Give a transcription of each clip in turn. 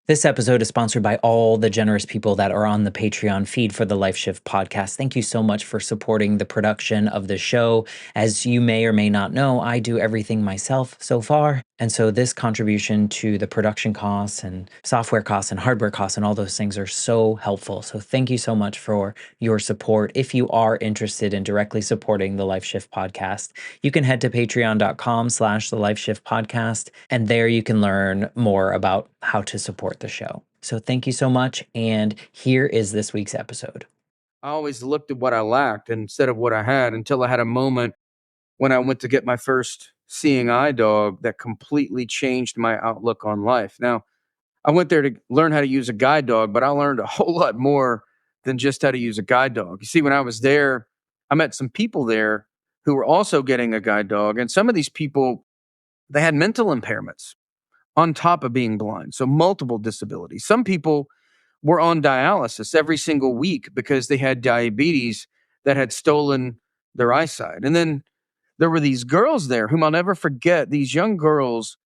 This episode is sponsored by all the generous people that are on the Patreon feed for the Life Shift podcast. Thank you so much for supporting the production of the show. As you may or may not know, I do everything myself so far. And so this contribution to the production costs and software costs and hardware costs and all those things are so helpful. So thank you so much for your support. If you are interested in directly supporting the Life Shift podcast, you can head to patreon.com/the Life Shift podcast. And there you can learn more about how to support the show. So thank you so much. And here is this week's episode. I always looked at what I lacked instead of what I had until I had a moment when I went to get my first seeing eye dog that completely changed my outlook on life. Now, I went there to learn how to use a guide dog, but I learned a whole lot more than just how to use a guide dog. You see, when I was there, I met some people there who were also getting a guide dog. And some of these people, they had mental impairments on top of being blind. So multiple disabilities. Some people were on dialysis every single week because they had diabetes that had stolen their eyesight. And then there were these girls there whom I'll never forget, these young girls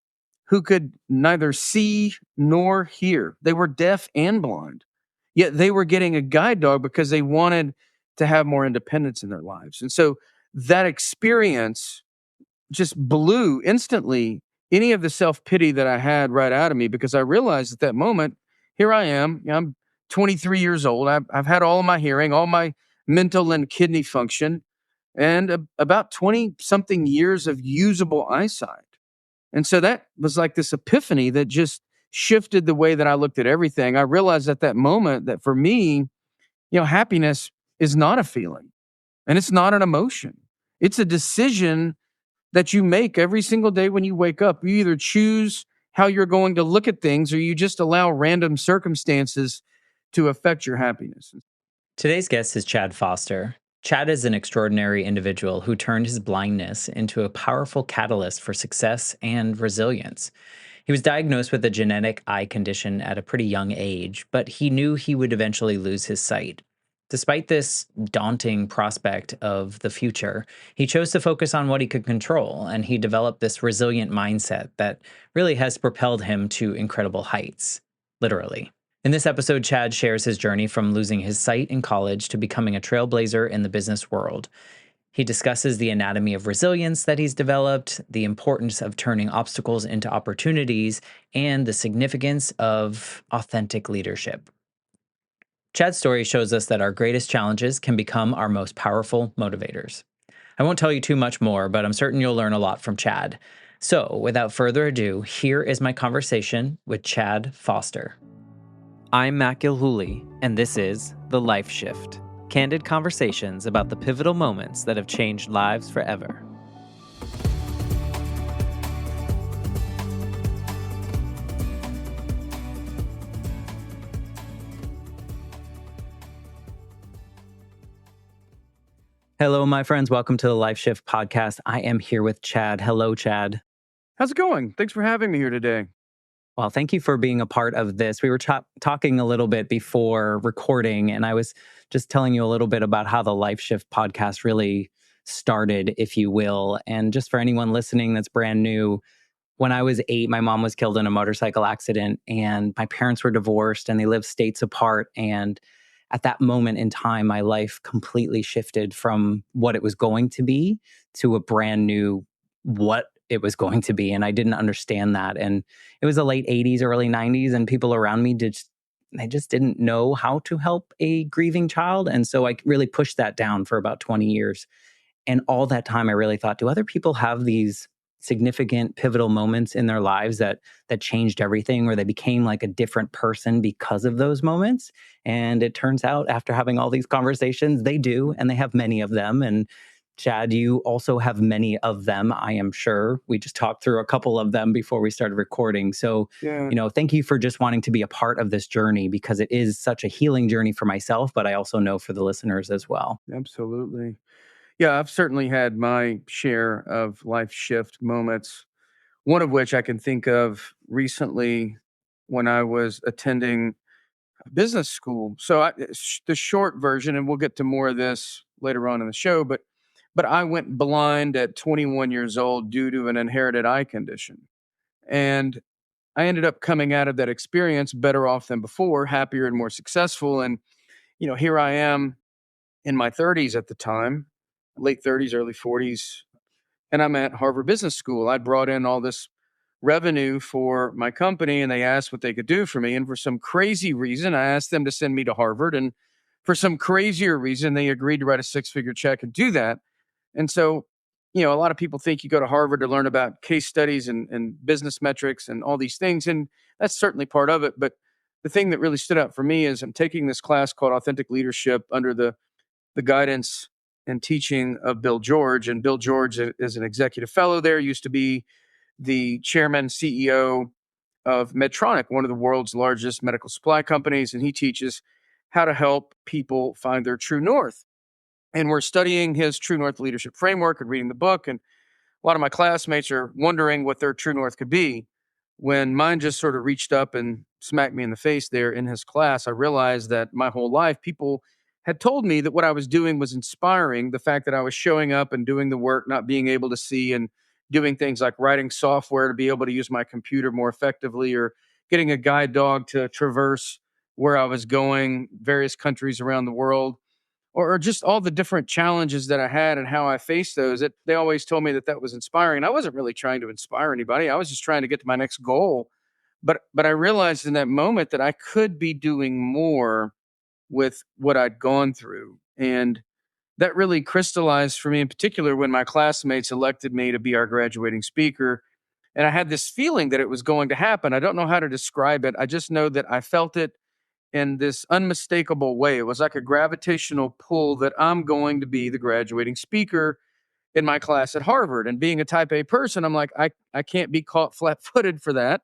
who could neither see nor hear. They were deaf and blind, yet they were getting a guide dog because they wanted to have more independence in their lives. And so that experience just blew instantly any of the self-pity that I had right out of me, because I realized at that moment, here I am, I'm 23 years old. I've had all of my hearing, all my mental and kidney function, and about 20 something years of usable eyesight. And so that was like this epiphany that just shifted the way that I looked at everything. I realized at that moment that for me, happiness is not a feeling and it's not an emotion. It's a decision that you make every single day when you wake up. You either choose how you're going to look at things or you just allow random circumstances to affect your happiness. Today's guest is Chad Foster. Chad is an extraordinary individual who turned his blindness into a powerful catalyst for success and resilience. He was diagnosed with a genetic eye condition at a pretty young age, but he knew he would eventually lose his sight. Despite this daunting prospect of the future, he chose to focus on what he could control, and he developed this resilient mindset that really has propelled him to incredible heights, literally. In this episode, Chad shares his journey from losing his sight in college to becoming a trailblazer in the business world. He discusses the anatomy of resilience that he's developed, the importance of turning obstacles into opportunities, and the significance of authentic leadership. Chad's story shows us that our greatest challenges can become our most powerful motivators. I won't tell you too much more, but I'm certain you'll learn a lot from Chad. So, without further ado, here is my conversation with Chad Foster. I'm Matt Gilhooly, and this is The Life Shift. Candid conversations about the pivotal moments that have changed lives forever. Hello, my friends. Welcome to the Life Shift podcast. I am here with Chad. Hello, Chad. How's it going? Thanks for having me here today. Well, thank you for being a part of this. We were talking a little bit before recording, and I was just telling you a little bit about how the Life Shift podcast really started, if you will. And just for anyone listening that's brand new, when I was 8, my mom was killed in a motorcycle accident, and my parents were divorced, and they lived states apart. And at that moment in time, my life completely shifted from what it was going to be to a brand new what it was going to be. And I didn't understand that. And it was the late 80s, early 90s, and people around me they just didn't know how to help a grieving child. And so I really pushed that down for about 20 years. And all that time, I really thought, do other people have these significant pivotal moments in their lives that changed everything, where they became like a different person because of those moments? And it turns out, after having all these conversations, they do, and they have many of them. And Chad, you also have many of them, I am sure. We just talked through a couple of them before we started recording. So, thank you for just wanting to be a part of this journey, because it is such a healing journey for myself, but I also know for the listeners as well. Absolutely. Yeah, I've certainly had my share of life shift moments, one of which I can think of recently when I was attending business school. So the short version, and we'll get to more of this later on in the show, but I went blind at 21 years old due to an inherited eye condition. And I ended up coming out of that experience better off than before, happier and more successful. And, here I am in my 30s at the time, late 30s, early 40s, and I'm at Harvard Business School. I brought in all this revenue for my company, and they asked what they could do for me. And for some crazy reason, I asked them to send me to Harvard. And for some crazier reason, they agreed to write a six-figure check and do that. And so, a lot of people think you go to Harvard to learn about case studies and business metrics and all these things. And that's certainly part of it. But the thing that really stood out for me is I'm taking this class called Authentic Leadership under the guidance and teaching of Bill George. And Bill George is an executive fellow there, used to be the chairman, CEO of Medtronic, one of the world's largest medical supply companies. And he teaches how to help people find their true north. And we're studying his True North leadership framework and reading the book. And a lot of my classmates are wondering what their true north could be. When mine just sort of reached up and smacked me in the face there in his class, I realized that my whole life, people had told me that what I was doing was inspiring. The fact that I was showing up and doing the work, not being able to see, and doing things like writing software to be able to use my computer more effectively, or getting a guide dog to traverse where I was going, various countries around the world, or just all the different challenges that I had and how I faced those. They always told me that that was inspiring. I wasn't really trying to inspire anybody. I was just trying to get to my next goal. But I realized in that moment that I could be doing more with what I'd gone through. And that really crystallized for me in particular when my classmates elected me to be our graduating speaker. And I had this feeling that it was going to happen. I don't know how to describe it. I just know that I felt it in this unmistakable way. It was like a gravitational pull that I'm going to be the graduating speaker in my class at Harvard. And being a type A person, I'm like, I can't be caught flat footed for that.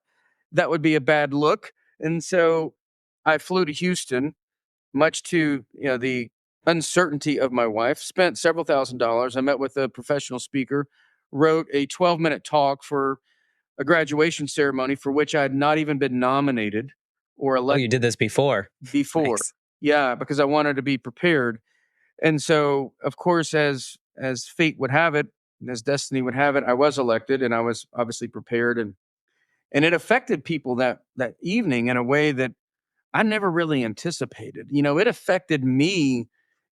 That would be a bad look. And so I flew to Houston, much to the uncertainty of my wife, spent several $1,000s. I met with a professional speaker, wrote a 12-minute talk for a graduation ceremony for which I had not even been nominated or Oh, you elected did this before. before. Nice. Yeah, because I wanted to be prepared. And so, of course, as fate would have it, and as destiny would have it, I was elected, and I was obviously prepared, and it affected people that evening in a way that I never really anticipated. It affected me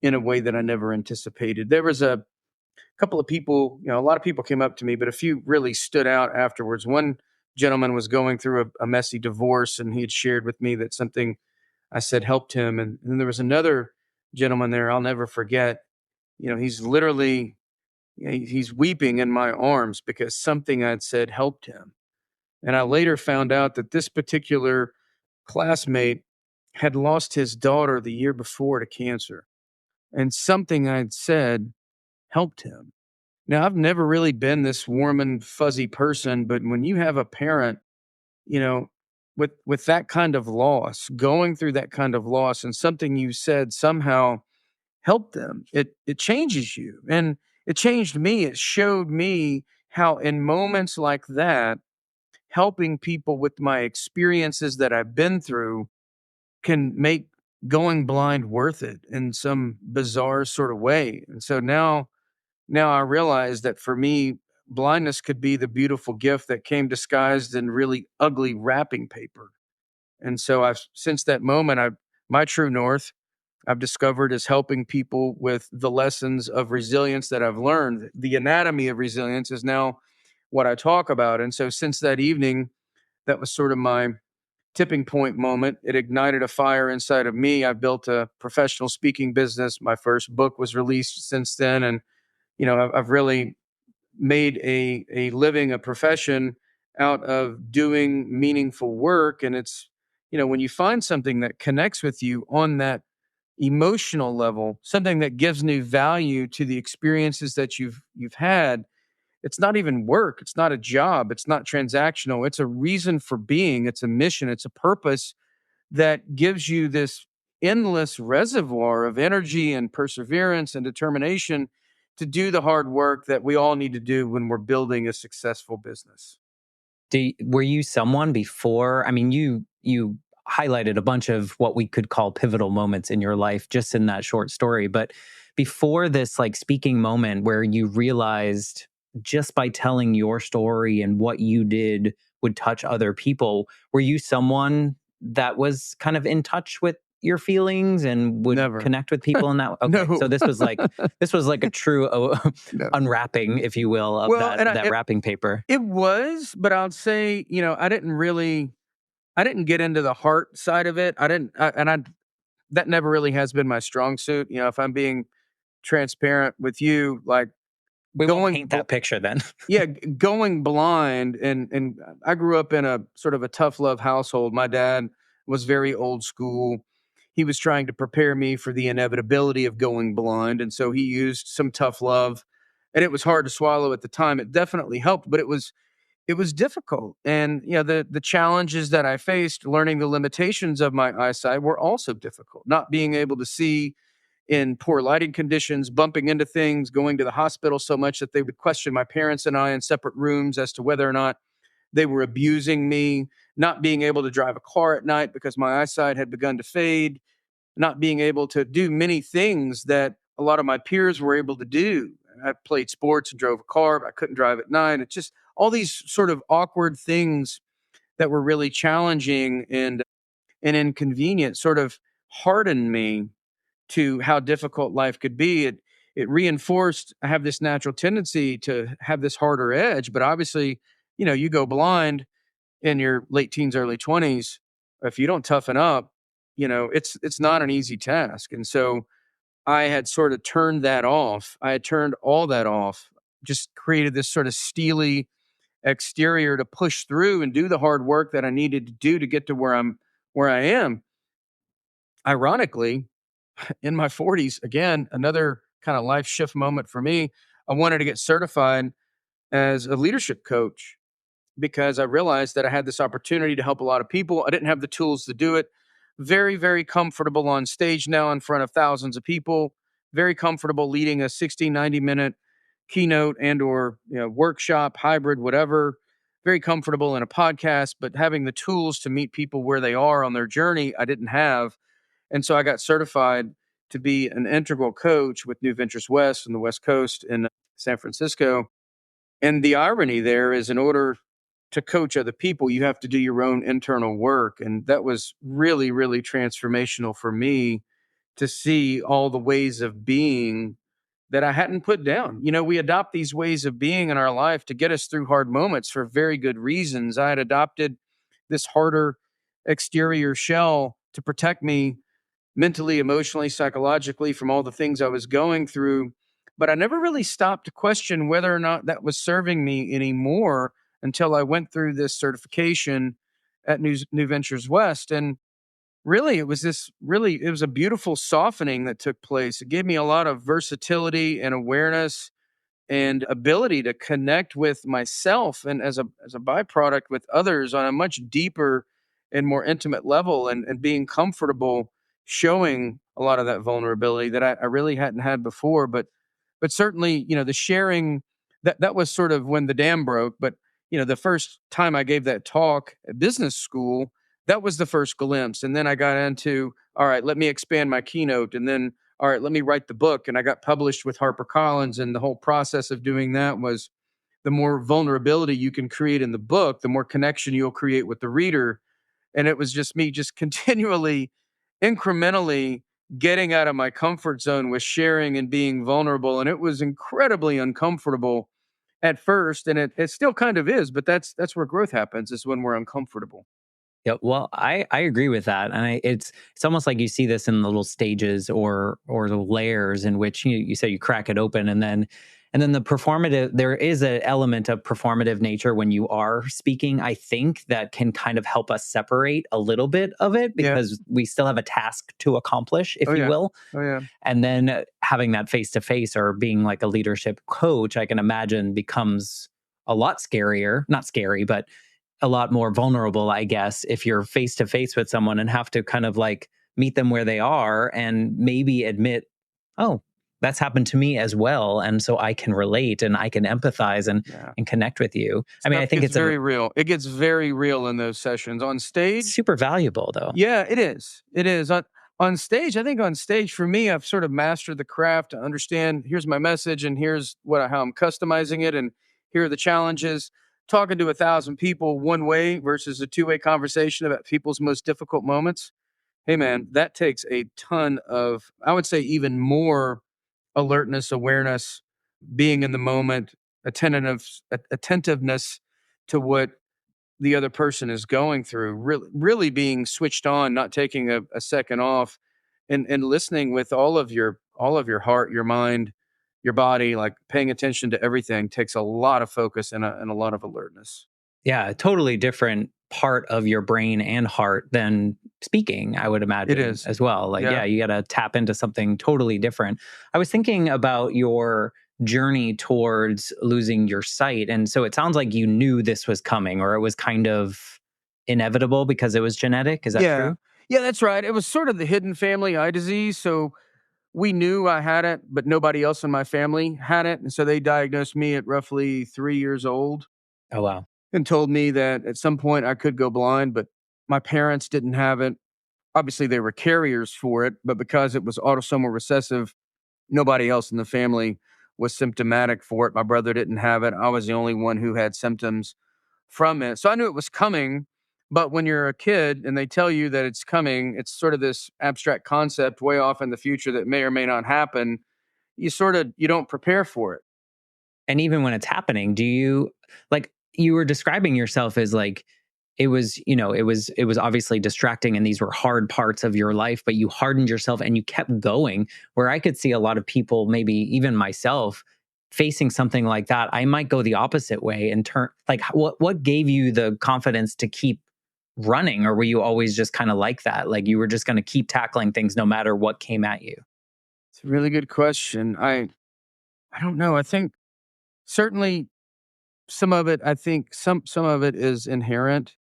in a way that I never anticipated. There was a couple of people, a lot of people came up to me, but a few really stood out afterwards. One gentleman was going through a messy divorce, and he had shared with me that something I said helped him. And then there was another gentleman there I'll never forget. He's literally, he's weeping in my arms because something I'd said helped him. And I later found out that this particular classmate had lost his daughter the year before to cancer. And something I'd said helped him. Now, I've never really been this warm and fuzzy person, but when you have a parent, you know, with that kind of loss, going through that kind of loss, and something you said somehow helped them, it changes you. And it changed me. It showed me how in moments like that, helping people with my experiences that I've been through can make going blind worth it in some bizarre sort of way. And so now I realize that for me, blindness could be the beautiful gift that came disguised in really ugly wrapping paper. And so I've since that moment, my true north I've discovered is helping people with the lessons of resilience that I've learned. The anatomy of resilience is now what I talk about. And so since that evening, that was sort of my tipping point moment. It ignited a fire inside of me. I've built a professional speaking business. My first book was released since then. And, I've really made a living, a profession out of doing meaningful work. And it's, when you find something that connects with you on that emotional level, something that gives new value to the experiences that you've had, it's not even work, it's not a job, it's not transactional, it's a reason for being, it's a mission, it's a purpose that gives you this endless reservoir of energy and perseverance and determination to do the hard work that we all need to do when we're building a successful business. Were you someone before? I mean, you highlighted a bunch of what we could call pivotal moments in your life just in that short story. But before this, like speaking moment where you realized just by telling your story and what you did would touch other people. Were you someone that was kind of in touch with your feelings and would Never. connect with people in that? Okay. So No. this was like a true No. unwrapping, if you will, of Well, and that wrapping paper. it was, but I'll say, I didn't get into the heart side of it. I didn't, and I that never really has been my strong suit. If I'm being transparent with you, like We won't going, paint that picture then. yeah, going blind, and I grew up in a sort of a tough love household. My dad was very old school. He was trying to prepare me for the inevitability of going blind, and so he used some tough love, and it was hard to swallow at the time. It definitely helped, but it was difficult. And the challenges that I faced learning the limitations of my eyesight were also difficult. Not being able to see in poor lighting conditions, bumping into things, going to the hospital so much that they would question my parents and I in separate rooms as to whether or not they were abusing me, not being able to drive a car at night because my eyesight had begun to fade, not being able to do many things that a lot of my peers were able to do. I played sports and drove a car, but I couldn't drive at night. It's just all these sort of awkward things that were really challenging and inconvenient sort of hardened me to how difficult life could be. It reinforced I have this natural tendency to have this harder edge, but obviously, you go blind in your late teens, early 20s, if you don't toughen up, it's not an easy task. And so I had sort of turned that off. I had turned all that off, just created this sort of steely exterior to push through and do the hard work that I needed to do to get to where I am. Ironically, in my 40s, again, another kind of life shift moment for me. I wanted to get certified as a leadership coach because I realized that I had this opportunity to help a lot of people. I didn't have the tools to do it. Very, very comfortable on stage now in front of thousands of people. Very comfortable leading a 60, 90-minute keynote and or workshop, hybrid, whatever. Very comfortable in a podcast, but having the tools to meet people where they are on their journey, I didn't have. And so I got certified to be an integral coach with New Ventures West on the West Coast in San Francisco. And the irony there is, in order to coach other people, you have to do your own internal work. And that was really, really transformational for me to see all the ways of being that I hadn't put down. We adopt these ways of being in our life to get us through hard moments for very good reasons. I had adopted this harder exterior shell to protect me mentally, emotionally, psychologically from all the things I was going through. But I never really stopped to question whether or not that was serving me anymore until I went through this certification at New Ventures West. And really, it was a beautiful softening that took place. It gave me a lot of versatility and awareness and ability to connect with myself and as a byproduct with others on a much deeper and more intimate level, and being comfortable showing a lot of that vulnerability that I really hadn't had before. But certainly, the sharing that was sort of when the dam broke. But the first time I gave that talk at business school, that was the first glimpse. And then I got into, all right, let me expand my keynote, and then all right, let me write the book. And I got published with HarperCollins. And the whole process of doing that was, the more vulnerability you can create in the book, the more connection you'll create with the reader. And it was just me just continually, incrementally getting out of my comfort zone with sharing and being vulnerable. And it was incredibly uncomfortable at first. And it still kind of is, but that's where growth happens, is when we're uncomfortable. Yeah, well, I agree with that, and it's almost like you see this in the little stages or the layers in which you say you crack it open, and then the performative. There is an element of performative nature when you are speaking. I think that can kind of help us separate a little bit of it Yeah. because we still have a task to accomplish, if Oh, you yeah. will. Oh, yeah. And then having that face to face or being like a leadership coach, I can imagine becomes a lot scarier. Not scary, but a lot more vulnerable, I guess, if you're face to face with someone and have to kind of like meet them where they are and maybe admit, oh, that's happened to me as well. And so I can relate and I can empathize Yeah. and connect with you. I mean, I Stuff think gets it's a very real. It gets very real in those sessions. On stage, super valuable though. yeah, it is. It is. On stage, I think on stage for me, I've sort of mastered the craft to understand, here's my message and here's how I'm customizing it, and here are the challenges. talking to 1,000 people one way versus a two-way conversation about people's most difficult moments. Hey, man, that takes a ton of, I would say, even more alertness, awareness, being in the moment, attentiveness to what the other person is going through, really being switched on, not taking a second off, and listening with all of your heart, your mind, your body, like paying attention to everything takes a lot of focus and a lot of alertness. Yeah, a totally different part of your brain and heart than speaking, I would It imagine is. as well. Like, Yeah. yeah, you got to tap into something totally different. I was thinking about your journey towards losing your sight. And so it sounds like you knew this was coming, or it was kind of inevitable because it was genetic. Is that Yeah. true? Yeah, that's right. It was sort of the hidden family eye disease. So we knew I had it, but nobody else in my family had it. And so they diagnosed me at roughly 3 years old Oh, wow. and told me that at some point I could go blind, but my parents didn't have it. Obviously, they were carriers for it, but because it was autosomal recessive, nobody else in the family was symptomatic for it. My brother didn't have it. I was the only one who had symptoms from it. So I knew it was coming. But when you're a kid and they tell you that it's coming, it's sort of this abstract concept way off in the future that may or may not happen. You don't prepare for it. And even when it's happening, do you like you were describing yourself as like it was obviously distracting and these were hard parts of your life, but you hardened yourself and you kept going. Where I could see a lot of people, maybe even myself, facing something like that, I might go the opposite way and turn like what gave you the confidence to keep running, or were you always just kind of like that? Like you were just going to keep tackling things no matter what came at you? It's a really good question. I don't know. I think certainly some of it, I think some of it is inherent.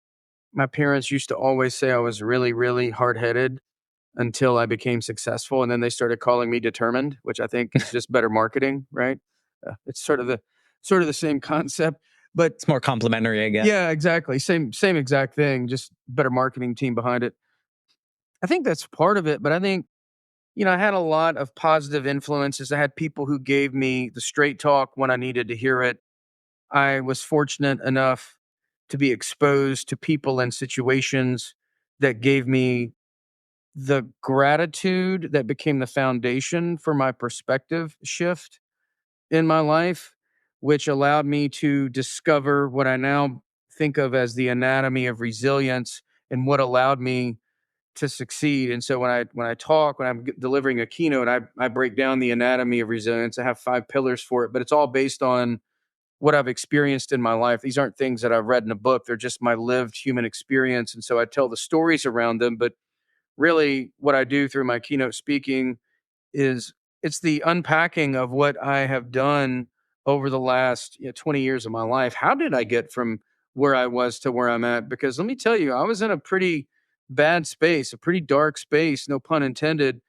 My parents used to always say I was really, really hard-headed until I became successful, and then they started calling me determined, which I think is just better marketing, right? It's sort of the same concept, but It's more complimentary, I guess. yeah, exactly. Same exact thing, just better marketing team behind it. I think that's part of it, but I think, I had a lot of positive influences. I had people who gave me the straight talk when I needed to hear it. I was fortunate enough to be exposed to people and situations that gave me the gratitude that became the foundation for my perspective shift in my life, which allowed me to discover what I now think of as the anatomy of resilience and what allowed me to succeed. And so when I'm delivering a keynote, I break down the anatomy of resilience. I have 5 pillars for it, but it's all based on what I've experienced in my life. These aren't things that I've read in a book. They're just my lived human experience. And so I tell the stories around them, but really what I do through my keynote speaking is it's the unpacking of what I have done over the last 20 years of my life. How did I get from where I was to where I'm at? Because let me tell you, I was in a pretty bad space, a pretty dark space, no pun intended,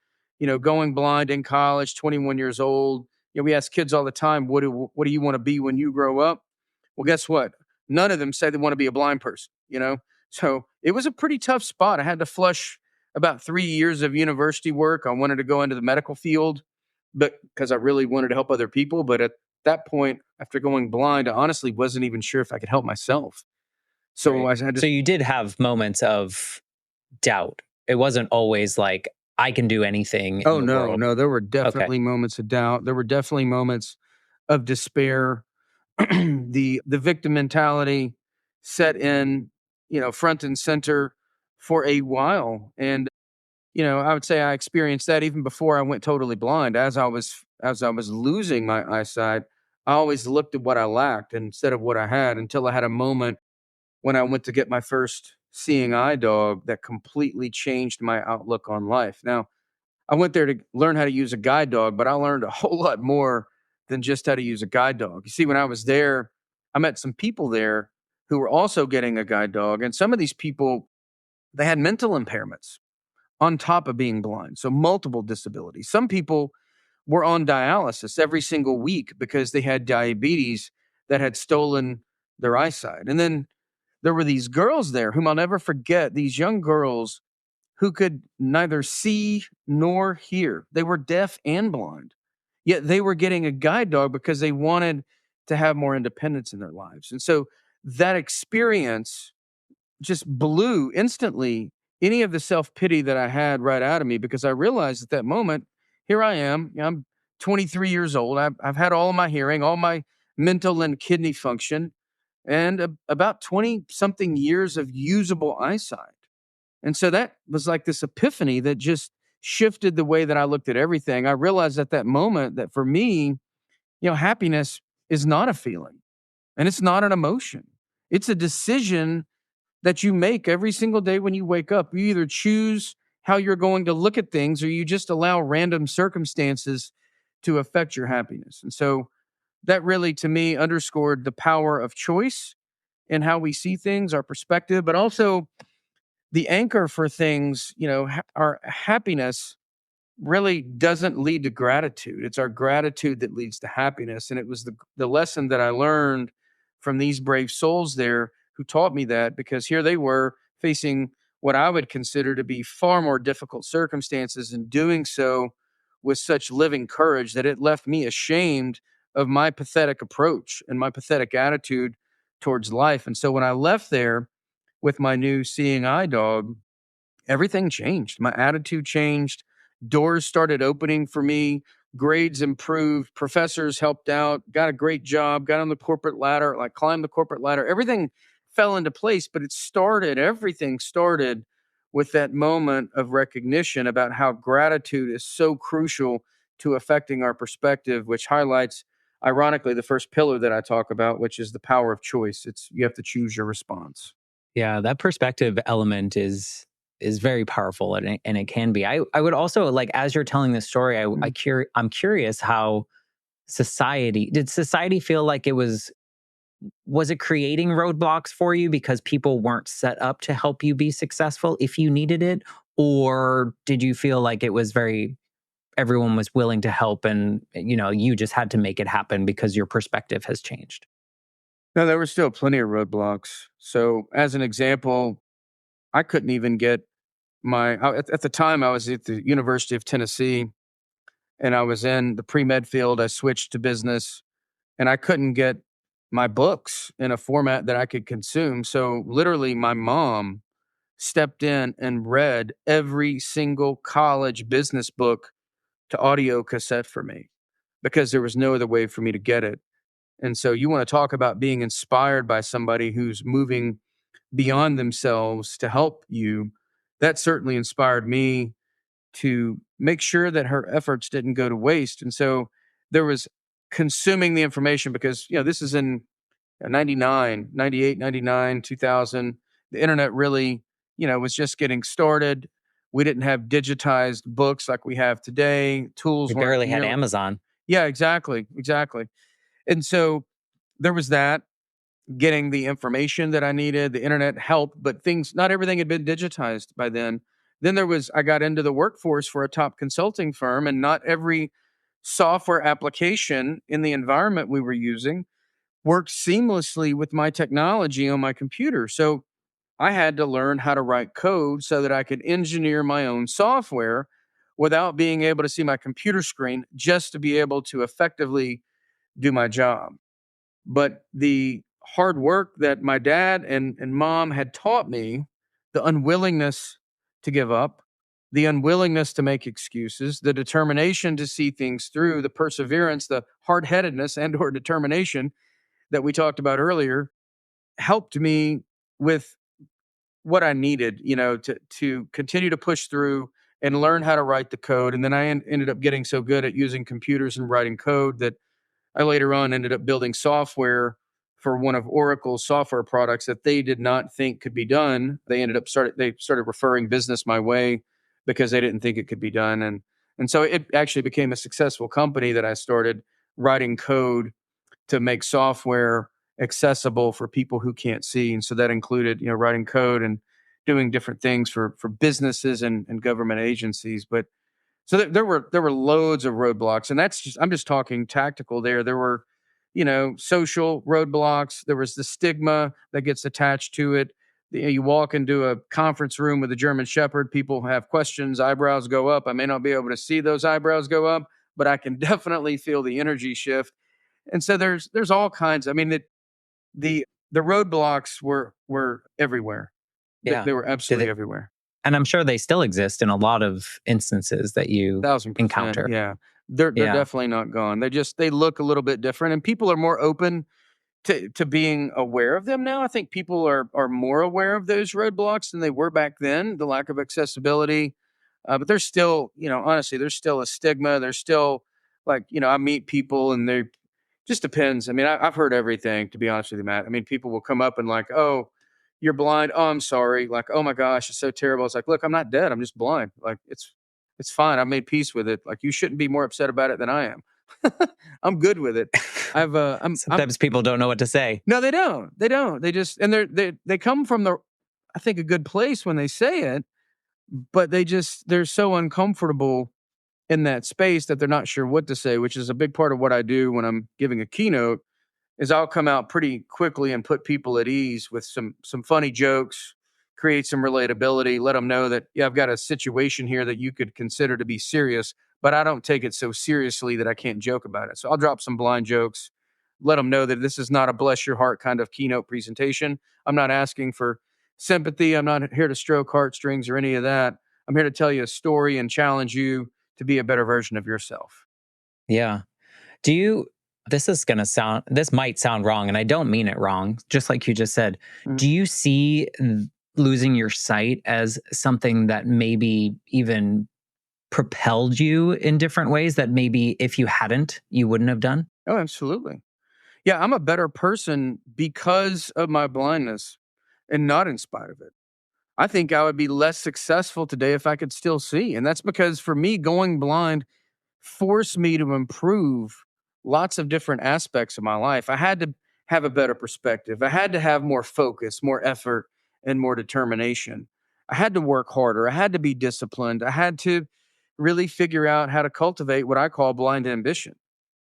going blind in college, 21 years old. We ask kids all the time, what do you want to be when you grow up? Well, guess what? None of them say they want to be a blind person. So it was a pretty tough spot. I had to flush about 3 years of university work. I wanted to go into the medical field, but because I really wanted to help other people. But at that point, after going blind, I honestly wasn't even sure if I could help myself. So Right. I had So to. you did have moments of doubt. It wasn't always like, I can do anything in Oh the no, world. no, there were Okay. definitely moments of doubt. There were definitely moments of despair. The victim mentality set in, front and center for a while, and I would say I experienced that even before I went totally blind. As I was losing my eyesight, I always looked at what I lacked instead of what I had until I had a moment when I went to get my first seeing eye dog that completely changed my outlook on life. Now, I went there to learn how to use a guide dog, but I learned a whole lot more than just how to use a guide dog. You see, when I was there, I met some people there who were also getting a guide dog, and some of these people, they had mental impairments on top of being blind. So multiple disabilities. Some people were on dialysis every single week because they had diabetes that had stolen their eyesight. And then there were these girls there whom I'll never forget, these young girls who could neither see nor hear. They were deaf and blind. Yet they were getting a guide dog because they wanted to have more independence in their lives. And so that experience just blew instantly any of the self-pity that I had right out of me, because I realized at that moment, here I am, I'm 23 years old. I've had all of my hearing, all my mental and kidney function, and about 20 something years of usable eyesight. And so that was like this epiphany that just shifted the way that I looked at everything. I realized at that moment that for me, happiness is not a feeling and it's not an emotion. It's a decision that you make every single day when you wake up. You either choose how you're going to look at things, or you just allow random circumstances to affect your happiness. And so that really, to me, underscored the power of choice and how we see things, our perspective, but also the anchor for things, our happiness really doesn't lead to gratitude. It's our gratitude that leads to happiness. And it was the lesson that I learned from these brave souls there who taught me that, because here they were facing what I would consider to be far more difficult circumstances, and doing so with such living courage that it left me ashamed of my pathetic approach and my pathetic attitude towards life. And so when I left there with my new seeing eye dog, everything changed. My attitude changed. Doors started opening for me. Grades improved. Professors helped out. Got a great job. Got on the corporate ladder, like climbed the corporate ladder. Everything fell into place, but everything started with that moment of recognition about how gratitude is so crucial to affecting our perspective, which highlights, ironically, the first pillar that I talk about, which is the power of choice. You have to choose your response. Yeah, that perspective element is very powerful, and it can be. I would also like, as you're telling this story, I'm curious how society feel like was it creating roadblocks for you because people weren't set up to help you be successful if you needed it? Or did you feel like it was everyone was willing to help, and you just had to make it happen because your perspective has changed? No, there were still plenty of roadblocks. So, as an example, I couldn't even get at the time I was at the University of Tennessee, and I was in the pre-med field. I switched to business, and I couldn't get my books in a format that I could consume. So literally my mom stepped in and read every single college business book to audio cassette for me, because there was no other way for me to get it. And so you want to talk about being inspired by somebody who's moving beyond themselves to help you. That certainly inspired me to make sure that her efforts didn't go to waste. And so there was consuming the information, because, this is in 99, 98, 99, 2000. The internet really, was just getting started. We didn't have digitized books like we have today. We Tools weren't barely had nearly. Amazon. Yeah, exactly. Exactly. And so there was that, getting the information that I needed. The internet helped, but not everything had been digitized by then. Then I got into the workforce for a top consulting firm, and not every software application in the environment we were using worked seamlessly with my technology on my computer. So I had to learn how to write code so that I could engineer my own software without being able to see my computer screen, just to be able to effectively do my job. But the hard work that my dad and mom had taught me, the unwillingness to give up, the unwillingness to make excuses, the determination to see things through, the perseverance, the hard-headedness and or determination that we talked about earlier, helped me with what I needed, to continue to push through and learn how to write the code. And then I ended up getting so good at using computers and writing code that I later on ended up building software for one of Oracle's software products that they did not think could be done. They started referring business my way because they didn't think it could be done. And so it actually became a successful company that I started writing code to make software accessible for people who can't see. And so that included, writing code and doing different things for businesses and government agencies. But so there were loads of roadblocks, and I'm just talking tactical there. There were, social roadblocks. There was the stigma that gets attached to it. You walk into a conference room with a German Shepherd, people have questions, eyebrows go up. I may not be able to see those eyebrows go up, but I can definitely feel the energy shift. And so there's all kinds. I mean, the the roadblocks were everywhere. Yeah. They were Did absolutely it, everywhere. and I'm sure they still exist in a lot of instances that you 1,000%. encounter. Yeah. They're Yeah. definitely not gone. They look a little bit different, and people are more open to being aware of them now. I think people are more aware of those roadblocks than they were back then, the lack of accessibility. But there's still, honestly, there's still a stigma. There's still like, I meet people and they just depends. I mean, I've heard everything, to be honest with you, Matt. I mean, people will come up and like, oh, you're blind. Oh, I'm sorry. Like, oh my gosh, it's so terrible. It's like, look, I'm not dead. I'm just blind. Like, it's fine. I've made peace with it. Like, you shouldn't be more upset about it than I am. I'm good with it. I'm Sometimes people don't know what to say. no, they don't. They don't. They just and they come from I think a good place when they say it, but they're so uncomfortable in that space that they're not sure what to say, which is a big part of what I do when I'm giving a keynote is I'll come out pretty quickly and put people at ease with some funny jokes, create some relatability, let them know that yeah, I've got a situation here that you could consider to be serious, but I don't take it so seriously that I can't joke about it. So I'll drop some blind jokes, let them know that this is not a bless your heart kind of keynote presentation. I'm not asking for sympathy. I'm not here to stroke heartstrings or any of that. I'm here to tell you a story and challenge you to be a better version of yourself. Yeah. Do you, this might sound wrong, and I don't mean it wrong, just like you just said. Mhm. Do you see losing your sight as something that maybe even propelled you in different ways that maybe if you hadn't, you wouldn't have done? Oh, absolutely. Yeah, I'm a better person because of my blindness and not in spite of it. I think I would be less successful today if I could still see. And that's because for me, going blind forced me to improve lots of different aspects of my life. I had to have a better perspective. I had to have more focus, more effort, and more determination. I had to work harder. I had to be disciplined. I had to really figure out how to cultivate what I call blind ambition.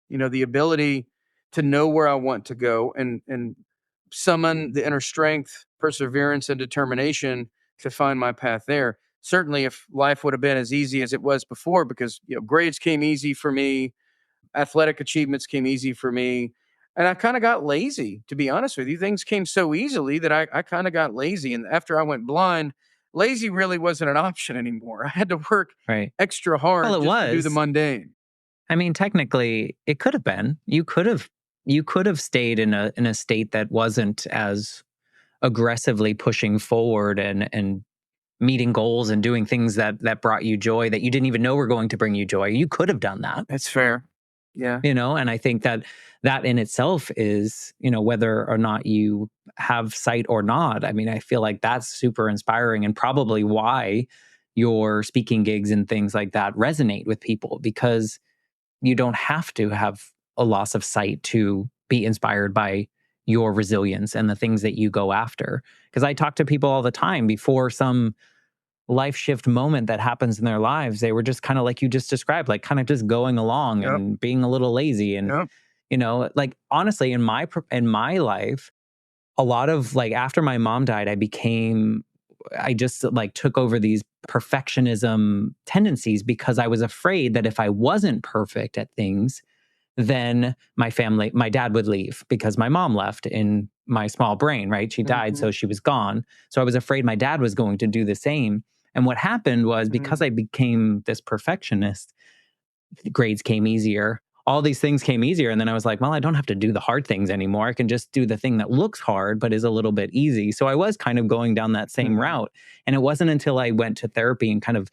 The ability to know where I want to go and summon the inner strength, perseverance, and determination to find my path there. Certainly, if life would have been as easy as it was before, because grades came easy for me, athletic achievements came easy for me, and I kind of got lazy. To be honest with you, things came so easily that I kind of got lazy. And after I went blind, lazy really wasn't an option anymore. I had to work Right. extra Well, hard it just to do the was. mundane. I mean, technically, it could have been. You could have stayed in a state that wasn't as aggressively pushing forward and meeting goals and doing things that brought you joy that you didn't even know were going to bring you joy. You could have done that, That's fair. Yeah. and I think that in itself is, whether or not you have sight or not. I mean, I feel like that's super inspiring and probably why your speaking gigs and things like that resonate with people, because you don't have to have a loss of sight to be inspired by your resilience and the things that you go after. Because I talk to people all the time before some life shift moment that happens in their lives. They were just kind of like you just described, like kind of just going along Yep. and being a little lazy. And, Yep. like honestly, in my life, a lot of like after my mom died, I just like took over these perfectionism tendencies because I was afraid that if I wasn't perfect at things, then my dad would leave because my mom left in my small brain, right? She died, Mhm. so she was gone. So I was afraid my dad was going to do the same. And what happened was because Mhm. I became this perfectionist, grades came easier. All these things came easier. And then I was like, well, I don't have to do the hard things anymore. I can just do the thing that looks hard, but is a little bit easy. So I was kind of going down that same Mhm. route. And it wasn't until I went to therapy and kind of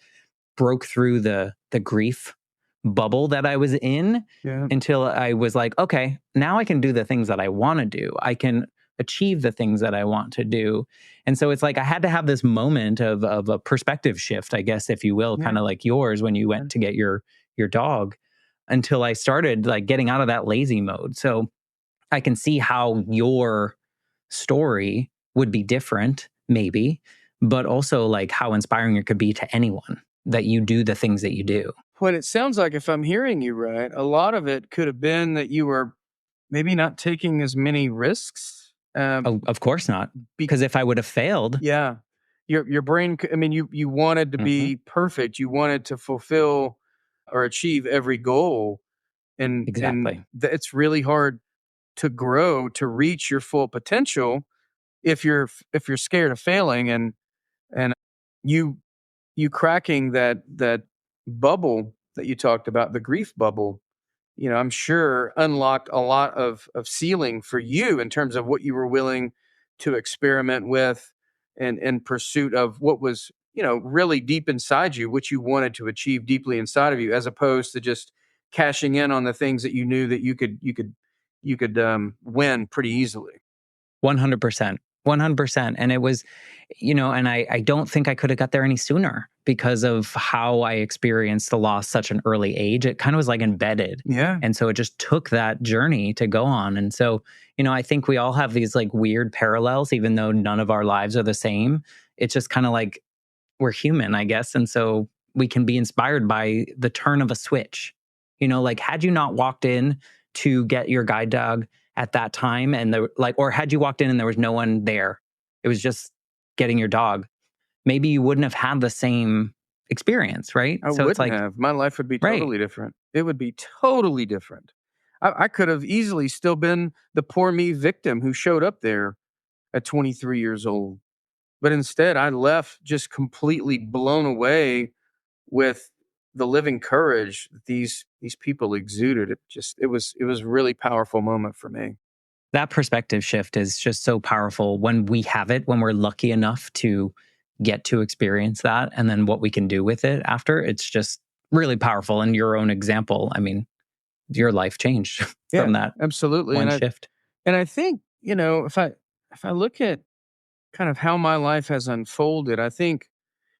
broke through the grief bubble that I was in Yeah. until I was like, okay, now I can do the things that I want to do. I can achieve the things that I want to do. And so it's like I had to have this moment of a perspective shift, I guess, if you will, Yeah. kind of like yours when you Yeah. went to get your dog, until I started like getting out of that lazy mode. So I can see how your story would be different, maybe, but also like how inspiring it could be to anyone that you do the things that you do. Well, it sounds like if I'm hearing you right, a lot of it could have been that you were maybe not taking as many risks. Oh, of course not. Be, Because if I would have failed, yeah, your brain. I mean, you wanted to mhm, be perfect. You wanted to fulfill or achieve every goal, and exactly. it's really hard to grow, to reach your full potential if you're scared of failing and you you cracking that bubble that you talked about, the grief bubble, I'm sure unlocked a lot of ceiling for you in terms of what you were willing to experiment with and in pursuit of what was, really deep inside you, what you wanted to achieve deeply inside of you, as opposed to just cashing in on the things that you knew that you could win pretty easily. 100%. 100%. And it was, and I don't think I could have got there any sooner because of how I experienced the loss such an early age. It kind of was like embedded. Yeah. And so it just took that journey to go on. And so, I think we all have these like weird parallels, even though none of our lives are the same. It's just kind of like we're human, I guess. And so we can be inspired by the turn of a switch. Like had you not walked in to get your guide dog at that time or had you walked in and there was no one there, it was just getting your dog, maybe you wouldn't have had the same experience, right? I So it's wouldn't like, have. My life would be right. totally different. It would be totally different. I could have easily still been the poor me victim who showed up there at 23 years old. But instead, I left just completely blown away with the living courage that these people exuded. It was a really powerful moment for me. That perspective shift is just so powerful when we have it, when we're lucky enough to get to experience that, and then what we can do with it after. It's just really powerful. And your own example, I mean, your life changed Yeah, from that absolutely. one And I shift. and I think, if I look at kind of how my life has unfolded, I think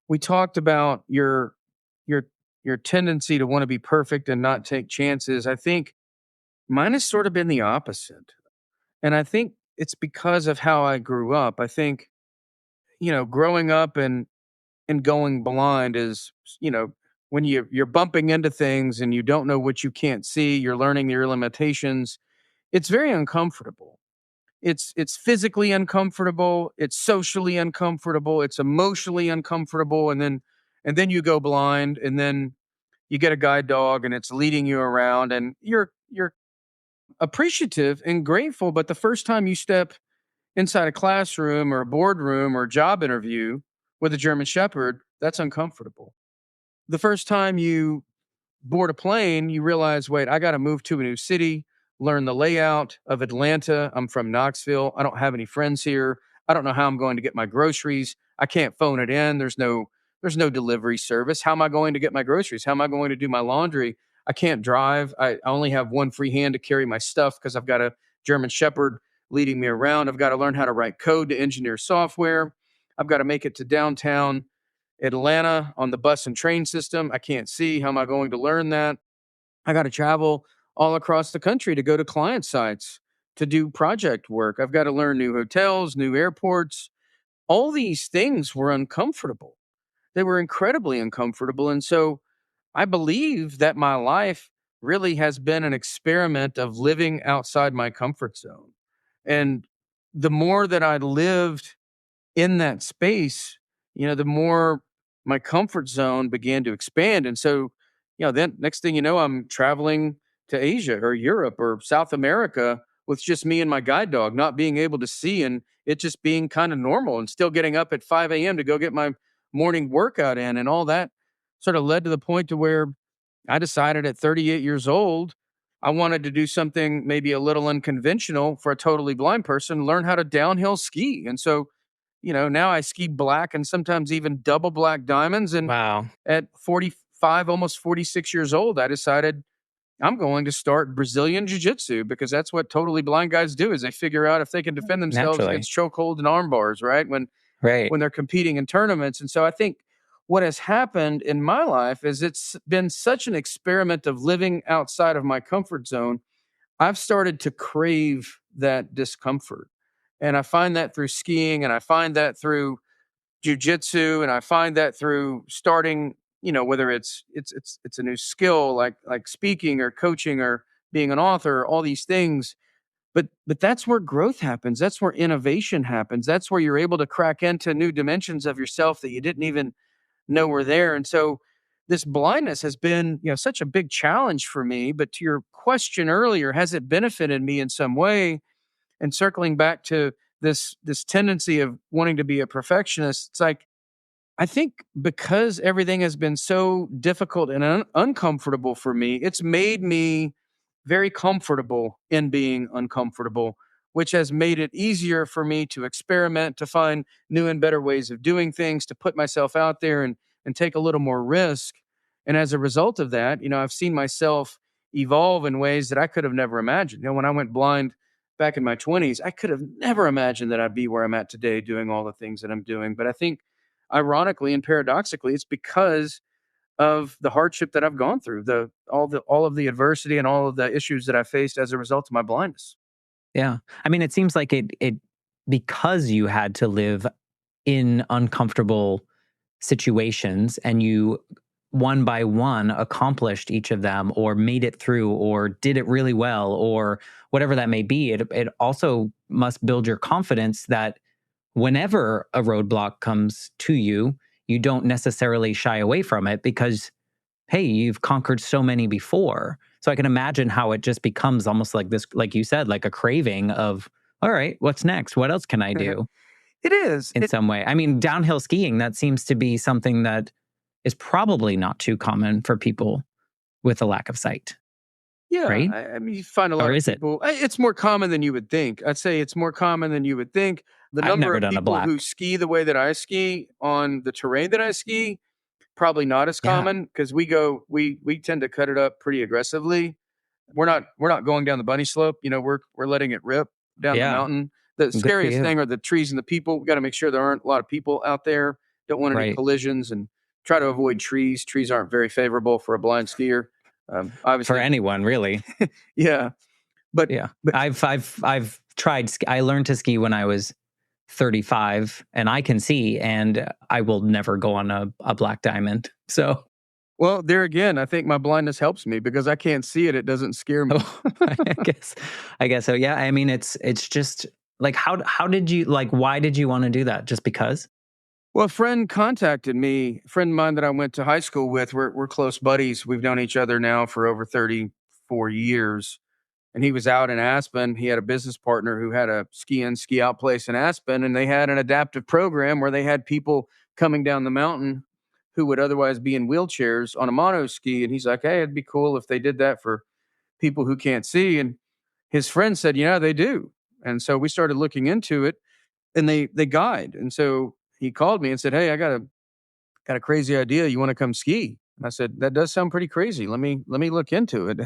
we talked about your your tendency to want to be perfect and not take chances. I think mine has sort of been the opposite. And I think it's because of how I grew up. I think, growing up and going blind is, when you're bumping into things and you don't know what you can't see, you're learning your limitations. It's very uncomfortable. It's physically uncomfortable, it's socially uncomfortable, it's emotionally uncomfortable, and then you go blind, and then you get a guide dog and it's leading you around, and you're appreciative and grateful, but the first time you step inside a classroom or a boardroom or a job interview with a German shepherd, that's uncomfortable. The first time you board a plane, you realize, wait, I got to move to a new city, learn the layout of Atlanta. I'm from Knoxville. I don't have any friends here. I don't know how I'm going to get my groceries. I can't phone it in. There's no delivery service. How am I going to get my groceries? How am I going to do my laundry? I can't drive. I only have one free hand to carry my stuff because I've got a German shepherd leading me around. I've got to learn how to write code to engineer software. I've got to make it to downtown Atlanta on the bus and train system. I can't see. How am I going to learn that? I got to travel all across the country to go to client sites to do project work. I've got to learn new hotels, new airports. All these things were uncomfortable. They were incredibly uncomfortable. And so I believe that my life really has been an experiment of living outside my comfort zone. And the more that I lived in that space, the more my comfort zone began to expand. And so, then next thing you know, I'm traveling to Asia or Europe or South America with just me and my guide dog, not being able to see and it just being kind of normal and still getting up at 5 a.m. to go get my morning workout in. And all that sort of led to the point to where I decided at 38 years old, I wanted to do something maybe a little unconventional for a totally blind person, learn how to downhill ski. And so now I ski black and sometimes even double black diamonds. And Wow. at 45, almost 46 years old, I decided I'm going to start Brazilian jiu-jitsu because that's what totally blind guys do is they figure out if they can defend themselves Naturally. against chokehold and arm bars, right? Right. When they're competing in tournaments. And so I think what has happened in my life is it's been such an experiment of living outside of my comfort zone. I've started to crave that discomfort. And I find that through skiing and I find that through jujitsu and I find that through starting, whether it's a new skill like speaking or coaching or being an author, all these things. But that's where growth happens. That's where innovation happens. That's where you're able to crack into new dimensions of yourself that you didn't even know were there. And so this blindness has been, such a big challenge for me. But to your question earlier, has it benefited me in some way? And circling back to this tendency of wanting to be a perfectionist, it's like I think because everything has been so difficult and uncomfortable for me, it's made me very comfortable in being uncomfortable, which has made it easier for me to experiment, to find new and better ways of doing things, to put myself out there and take a little more risk. And as a result of that, I've seen myself evolve in ways that I could have never imagined. When I went blind back in my 20s, I could have never imagined that I'd be where I'm at today doing all the things that I'm doing. But I think ironically and paradoxically, it's because of the hardship that I've gone through, all of the adversity and all of the issues that I faced as a result of my blindness. Yeah. I mean, it seems like it because you had to live in uncomfortable situations and you one by one accomplished each of them or made it through or did it really well or whatever that may be, it also must build your confidence that whenever a roadblock comes to you, you don't necessarily shy away from it because, hey, you've conquered so many before. So I can imagine how it just becomes almost like this, like you said, like a craving of, all right, what's next? What else can I do It is. in some way? I mean, downhill skiing, that seems to be something that is probably not too common for people with a lack of sight, Yeah, right? I mean, you find a lot Or of is it? people. It's more common than you would think. I'd say it's more common than you would think. The I've number never of done a people who black. ski the way that I ski on the terrain that I ski, probably not as Yeah. common because we tend to cut it up pretty aggressively. We're not going down the bunny slope. We're letting it rip down the Yeah. mountain. The Good for scariest you. thing are the trees and the people. We got to make sure there aren't a lot of people out there. Don't want any Right. collisions and try to avoid trees. Trees aren't very favorable for a blind skier. For Obviously, anyone, really. yeah. But Yeah. but I've tried I learned to ski when I was 35 and I can see and I will never go on a black diamond. So, well, there again, I think my blindness helps me because I can't see it. It doesn't scare me. oh, I guess so. Yeah, I mean it's just like how did you like why did you want to do that? Just because? Well, a friend contacted me, a friend of mine that I went to high school with. We're close buddies. We've known each other now for over 34 years. And he was out in Aspen. He had a business partner who had a ski in, ski out place in Aspen. And they had an adaptive program where they had people coming down the mountain who would otherwise be in wheelchairs on a mono ski. And he's like, hey, it'd be cool if they did that for people who can't see. And his friend said, yeah, they do. And so we started looking into it and they guide. And so he called me and said, hey, I got a crazy idea. You want to come ski? And I said, that does sound pretty crazy. Let me look into it.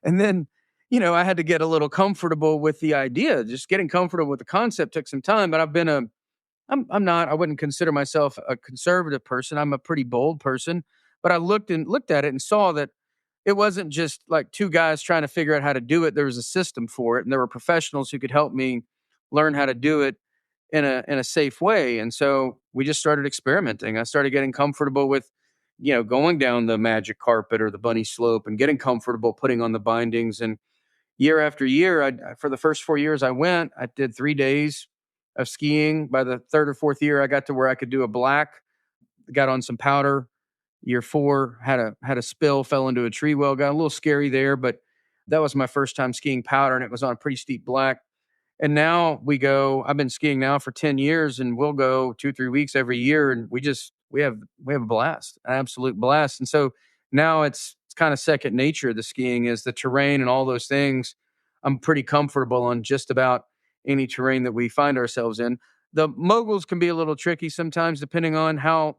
And then, I had to get a little comfortable with the idea. Just getting comfortable with the concept took some time, but I'm not, I wouldn't consider myself a conservative person. I'm a pretty bold person, but I looked at it and saw that it wasn't just like two guys trying to figure out how to do it. There was a system for it and there were professionals who could help me learn how to do it in a safe way. And so we just started experimenting. I started getting comfortable with, going down the magic carpet or the bunny slope and getting comfortable putting on the bindings. And year after year, for the first 4 years I did 3 days of skiing. By the third or fourth year, I got to where I could do a black, got on some powder. Year four, had a spill, fell into a tree well, got a little scary there, but that was my first time skiing powder and it was on a pretty steep black. And now I've been skiing now for 10 years and we'll go 2, 3 weeks every year. And we have a blast, an absolute blast. And so now it's kind of second nature. The skiing is the terrain and all those things. I'm pretty comfortable on just about any terrain that we find ourselves in. The moguls can be a little tricky sometimes, depending on how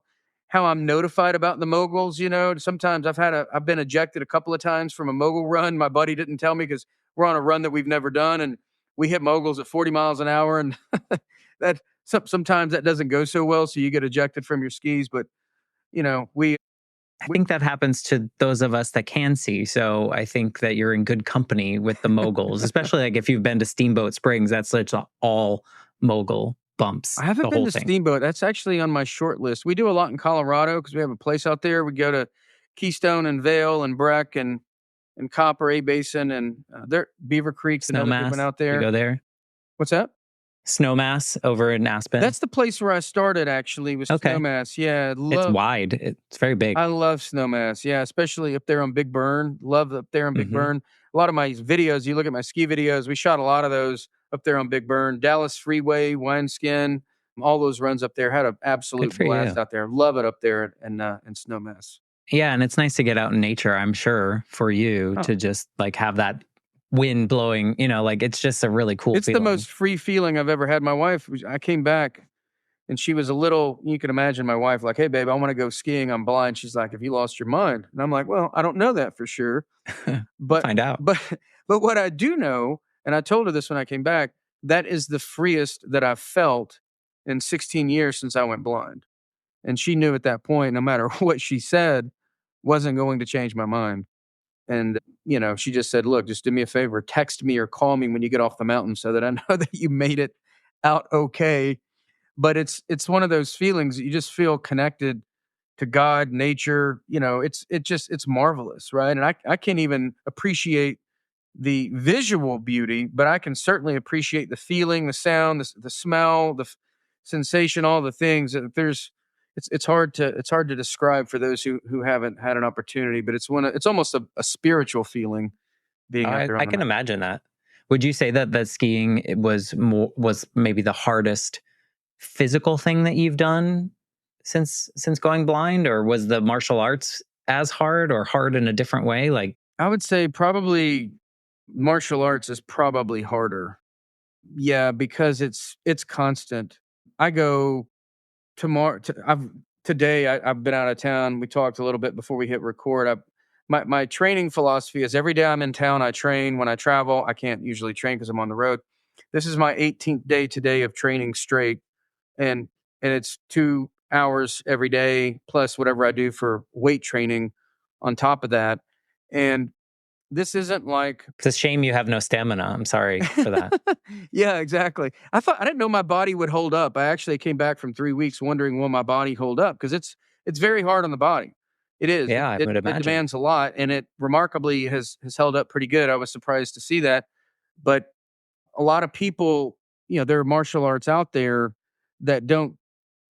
I'm notified about the moguls. Sometimes I've been ejected a couple of times from a mogul run. My buddy didn't tell me because we're on a run that we've never done. And we hit moguls at 40 miles an hour and sometimes that doesn't go so well. So you get ejected from your skis, but we, I think that happens to those of us that can see. So I think that you're in good company with the moguls, especially like if you've been to Steamboat Springs, that's such all mogul bumps, I haven't the been whole to thing. Steamboat. That's actually on my short list. We do a lot in Colorado because we have a place out there. We go to Keystone and Vale and Breck and Copper A Basin and there Beaver Creek's another good one Snowmass, out you there. go there. What's that? Snowmass over in Aspen. That's the place where I started, actually, was Okay. Snowmass. Yeah, It's wide. It's very big. I love Snowmass. Yeah, especially up there on Big Burn. Love up there on Big Hmm. Burn. A lot of my videos, you look at my ski videos, we shot a lot of those up there on Big Burn. Dallas Freeway, Wineskin, all those runs up there. Had an Good absolute for blast you. out there. Love it up there in Snowmass. Yeah, and it's nice to get out in nature, I'm sure, for you Oh, to just like have that wind blowing, like it's just a really cool it's the feeling. most free feeling I've ever had. My wife, I came back and she was a little, you can imagine my wife, like, hey, babe, I want to go skiing. I'm blind. She's like, have you lost your mind? And I'm like, well, I don't know that for sure. We'll But find out. but but what I do know, and I told her this when I came back, that is the freest that I've felt in 16 years since I went blind. And she knew at that point, no matter what she said, wasn't going to change my mind. And she just said, "Look, just do me a favor, text me or call me when you get off the mountain so that I know that you made it out okay." But it's one of those feelings that you just feel connected to God, nature. It's marvelous, right? And I can't even appreciate the visual beauty, but I can certainly appreciate the feeling, the sound, the smell, sensation, all the things. It's hard to describe for those who haven't had an opportunity, but it's almost a spiritual feeling being out there on I the can mountain. imagine that. Would you say that skiing was maybe the hardest physical thing that you've done since going blind, or was the martial arts as hard or hard in a different way? Like, I would say probably martial arts is probably harder. Yeah, because it's constant. I go tomorrow. I've been out of town. We talked a little bit before we hit record. My training philosophy is every day I'm in town, I train. When I travel, I can't usually train because I'm on the road. This is my 18th day today of training straight, and it's 2 hours every day plus whatever I do for weight training on top of that. And this isn't like it's a shame you have no stamina. I'm sorry for that. yeah, exactly. I didn't know my body would hold up. I actually came back from 3 weeks wondering, will my body hold up? Because it's very hard on the body. It is. Yeah, I would It imagine. demands a lot, and it remarkably has held up pretty good. I was surprised to see that. But a lot of people, there are martial arts out there that don't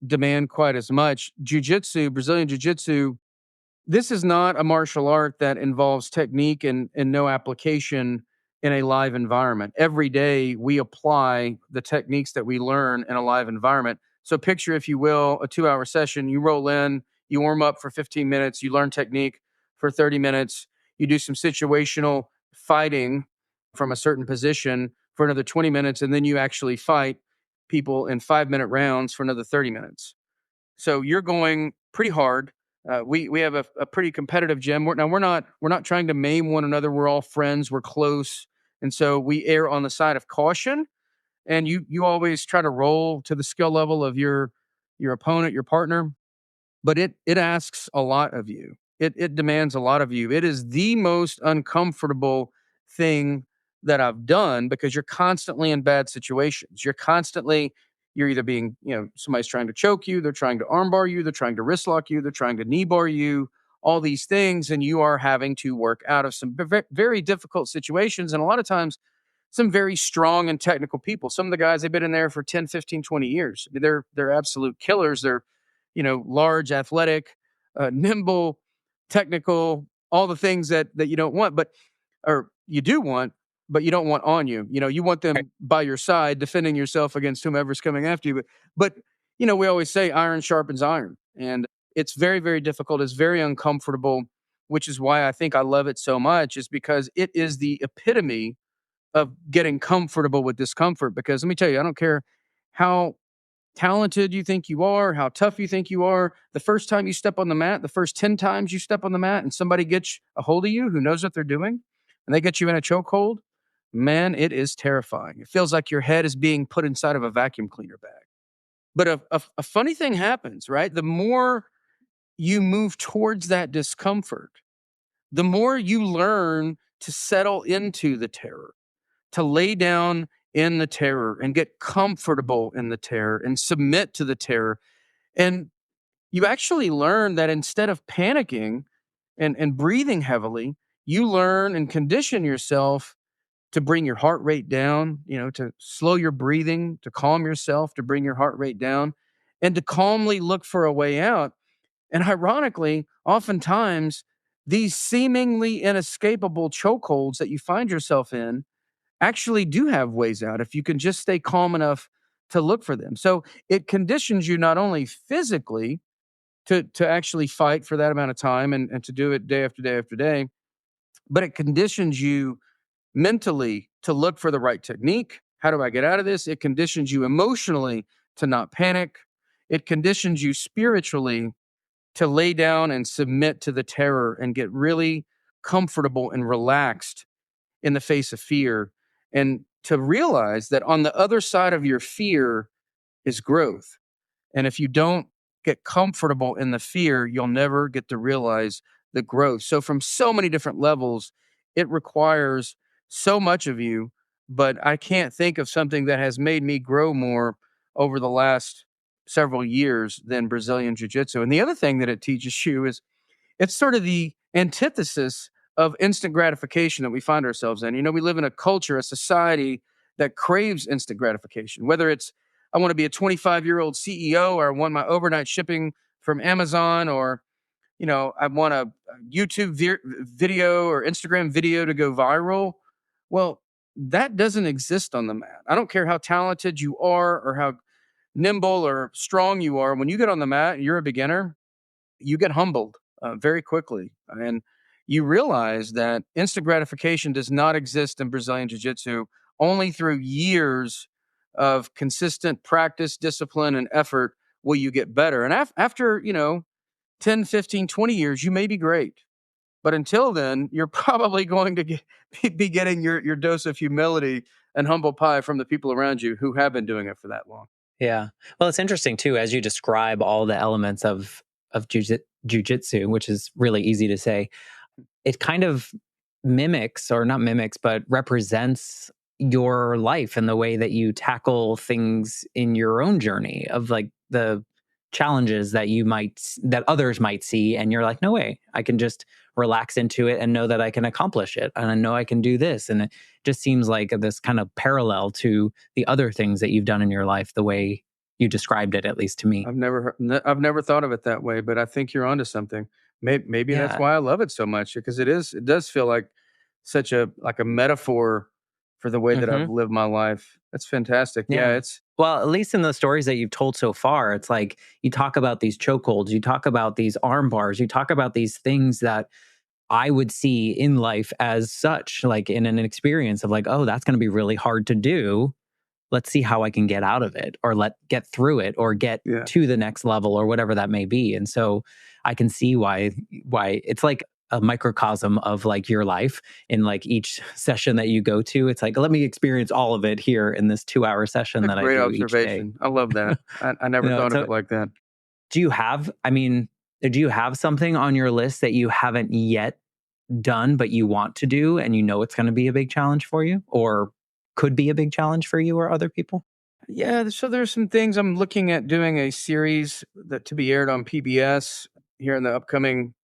demand quite as much. Jiu-jitsu, Brazilian jiu-jitsu, this is not a martial art that involves technique and no application in a live environment. Every day we apply the techniques that we learn in a live environment. So picture, if you will, a 2-hour session. You roll in, you warm up for 15 minutes, you learn technique for 30 minutes, you do some situational fighting from a certain position for another 20 minutes, and then you actually fight people in 5-minute rounds for another 30 minutes. So you're going pretty hard. We have a pretty competitive gym. We're not trying to maim one another. We're all friends. We're close, and so we err on the side of caution. And you always try to roll to the skill level of your opponent, your partner, but it asks a lot of you. It demands a lot of you. It is the most uncomfortable thing that I've done because you're constantly in bad situations. You're either being, somebody's trying to choke you, they're trying to armbar you, they're trying to wrist lock you, they're trying to knee bar you, all these things, and you are having to work out of some very difficult situations. And a lot of times some very strong and technical people. Some of the guys, they've been in there for 10, 15, 20 years. I mean, they're absolute killers. They're, large, athletic, nimble, technical, all the things that you don't want, or you do want, but you don't want on you. You want them by your side, defending yourself against whomever's coming after you. But we always say iron sharpens iron. And it's very, very difficult. It's very uncomfortable, which is why I think I love it so much, is because it is the epitome of getting comfortable with discomfort. Because let me tell you, I don't care how talented you think you are, how tough you think you are. The first time you step on the mat, the first 10 times you step on the mat and somebody gets a hold of you who knows what they're doing and they get you in a chokehold, man, it is terrifying. It feels like your head is being put inside of a vacuum cleaner bag. But a funny thing happens, right? The more you move towards that discomfort, the more you learn to settle into the terror, to lay down in the terror and get comfortable in the terror and submit to the terror. And you actually learn that instead of panicking and breathing heavily, you learn and condition yourself to bring your heart rate down, to slow your breathing, to calm yourself, to bring your heart rate down, and to calmly look for a way out. And ironically, oftentimes, these seemingly inescapable chokeholds that you find yourself in actually do have ways out if you can just stay calm enough to look for them. So it conditions you not only physically to actually fight for that amount of time and to do it day after day after day, but it conditions you mentally to look for the right technique. How do I get out of this? It conditions you emotionally to not panic. It conditions you spiritually to lay down and submit to the terror and get really comfortable and relaxed in the face of fear, and to realize that on the other side of your fear is growth. And if you don't get comfortable in the fear, you'll never get to realize the growth. So, from so many different levels, it requires so much of you. But I can't think of something that has made me grow more over the last several years than Brazilian Jiu Jitsu. And the other thing that it teaches you is it's sort of the antithesis of instant gratification that we find ourselves in. We live in a culture, a society that craves instant gratification, whether it's I want to be a 25-year-old CEO, or I want my overnight shipping from Amazon, or I want a YouTube video or Instagram video to go viral. Well, that doesn't exist on the mat. I don't care how talented you are or how nimble or strong you are. When you get on the mat and you're a beginner, you get humbled very quickly. And you realize that instant gratification does not exist in Brazilian Jiu Jitsu. Only through years of consistent practice, discipline, and effort will you get better. And after, 10, 15, 20 years, you may be great. But until then, you're probably going to be getting your dose of humility and humble pie from the people around you who have been doing it for that long. Yeah. Well, it's interesting too, as you describe all the elements of jujitsu, which is really easy to say. It kind of mimics, or not mimics, but represents your life and the way that you tackle things in your own journey of like the challenges that others might see, and you're like, no way, I can just relax into it and know that I can accomplish it, and I know I can do this. And it just seems like this kind of parallel to the other things that you've done in your life, the way you described it, at least to me. I've never thought of it that way, but I think you're onto something. Maybe that's Yeah. why I love it so much, because it does feel like such a metaphor for the way that I've lived my life. That's fantastic. Yeah, Yeah. Well, at least in the stories that you've told so far, it's like you talk about these chokeholds, you talk about these arm bars, you talk about these things that I would see in life as such, like in an experience of like, oh, that's going to be really hard to do. Let's see how I can get out of it, or get through it, or get yeah. to the next level, or whatever that may be. And so I can see why it's like a microcosm of like your life in like each session that you go to. It's like, let me experience all of it here in this 2-hour session that I Great do each day. observation. I love that. I never thought of So it like that. do you have, I mean, do you have something on your list that you haven't yet done, but you want to do, and you know it's going to be a big challenge for you, or could be a big challenge for you or other people? Yeah, so there's some things I'm looking at doing a series that to be aired on PBS here in the upcoming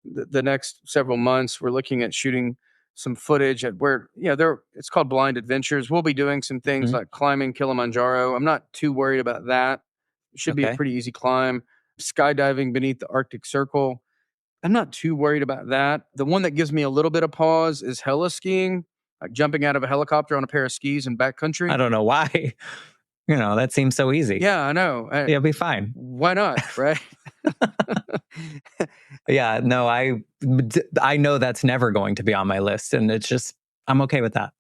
the next several months. We're looking at shooting some footage at where it's called Blind Adventures. We'll be doing some things like climbing Kilimanjaro. I'm not too worried about that. It should be a Okay. pretty easy climb. Skydiving beneath the Arctic Circle. I'm not too worried about that. The one that gives me a little bit of pause is heli skiing, like jumping out of a helicopter on a pair of skis in backcountry. I don't know why. That seems so easy. Yeah, I know. Yeah, it'll be fine. Why not? Right? Yeah, no, I know that's never going to be on my list, and it's just I'm okay with that.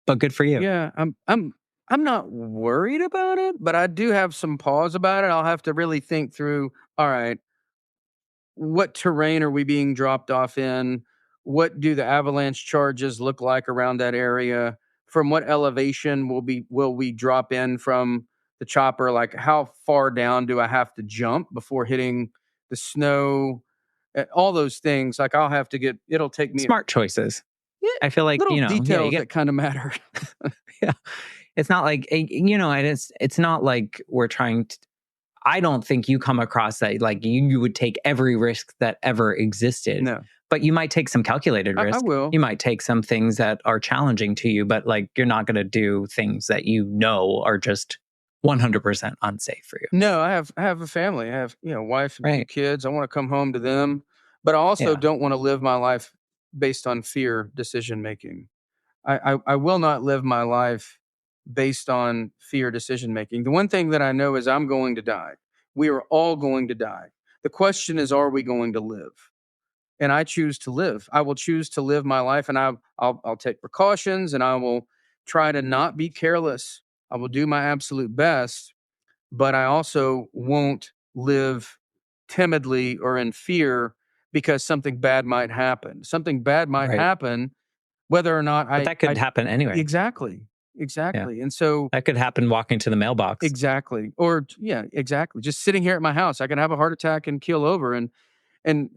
But good for you. Yeah, I'm not worried about it, but I do have some pause about it. I'll have to really think through, all right, what terrain are we being dropped off in? What do the avalanche charges look like around that area? From what elevation will we drop in from the chopper? Like, how far down do I have to jump before hitting the snow? All those things. Like, it'll take me Smart choices. yeah, I feel like, little you details get that kind of matter. yeah. It's not like, and it's not like we're trying to, I don't think you come across that like you would take every risk that ever existed. No. but you might take some calculated I risk. will. You might take some things that are challenging to you, but like you're not going to do things that you know are just 100% unsafe for you. No, I have a family. I have, wife and 2 Right. kids. I wanna come home to them, but I also Yeah. don't wanna live my life based on fear decision making. I will not live my life based on fear decision making. The one thing that I know is I'm going to die. We are all going to die. The question is, are we going to live? And I choose to live. I will choose to live my life, and I'll take precautions, and I will try to not be careless. I will do my absolute best, but I also won't live timidly or in fear because something bad might happen. Something bad might Right. happen whether or not But that could I happen anyway. exactly. Yeah. Exactly. And so That could happen walking to the mailbox. exactly. Or yeah, exactly. Just sitting here at my house, I can have a heart attack and keel over and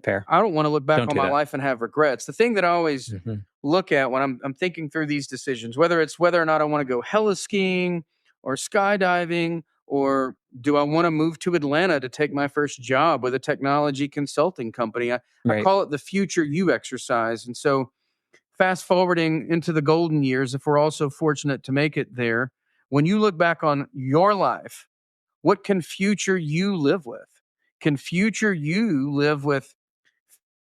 Fair. I don't want to look back Don't on do my that. life and have regrets. The thing that I always Hmm. look at when I'm thinking through these decisions, whether it's whether or not I want to go heli skiing or skydiving, or do I want to move to Atlanta to take my first job with a technology consulting company? I Right. call it the future you exercise. And so fast forwarding into the golden years, if we're also fortunate to make it there, when you look back on your life, what can future you live with? Can future you live with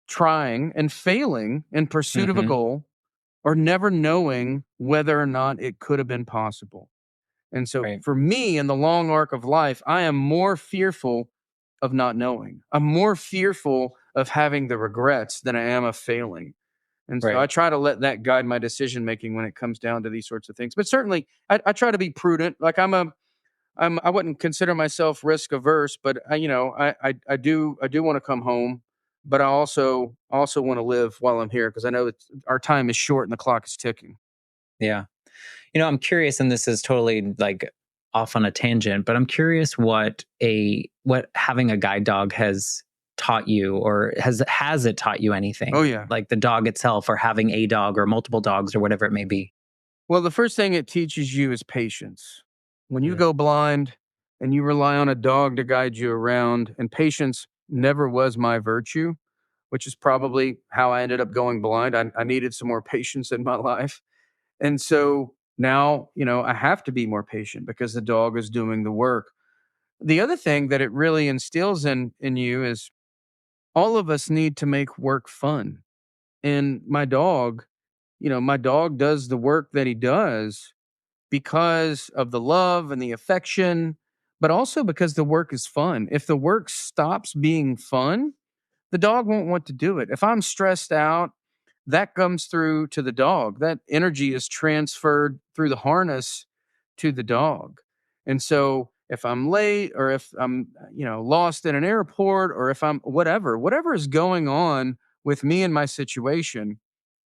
trying and failing in pursuit of a Hmm. goal or never knowing whether or not it could have been possible? And so Right. for me, in the long arc of life, I am more fearful of not knowing. I'm more fearful of having the regrets than I am of failing. And so I Right. try to let that guide my decision making when it comes down to these sorts of things. But certainly, I try to be prudent. Like I wouldn't consider myself risk averse, but I do want to come home, but I also want to live while I'm here because I know our time is short and the clock is ticking. Yeah. I'm curious, and this is totally like off on a tangent, but I'm curious what having a guide dog has taught you, or has it taught you Oh anything? yeah. Like the dog itself, or having a dog, or multiple dogs, or whatever it may be. Well, the first thing it teaches you is patience. When you Mm. go blind and you rely on a dog to guide you around, and patience never was my virtue, which is probably how I ended up going blind. I needed some more patience in my life. And so now, I have to be more patient because the dog is doing the work. The other thing that it really instills in you is all of us need to make work fun. And my dog does the work that he does because of the love and the affection, but also because the work is fun. If the work stops being fun, the dog won't want to do it. If I'm stressed out, that comes through to the dog. That energy is transferred through the harness to the dog. And so if I'm late or if I'm, lost in an airport or if I'm whatever is going on with me and my situation,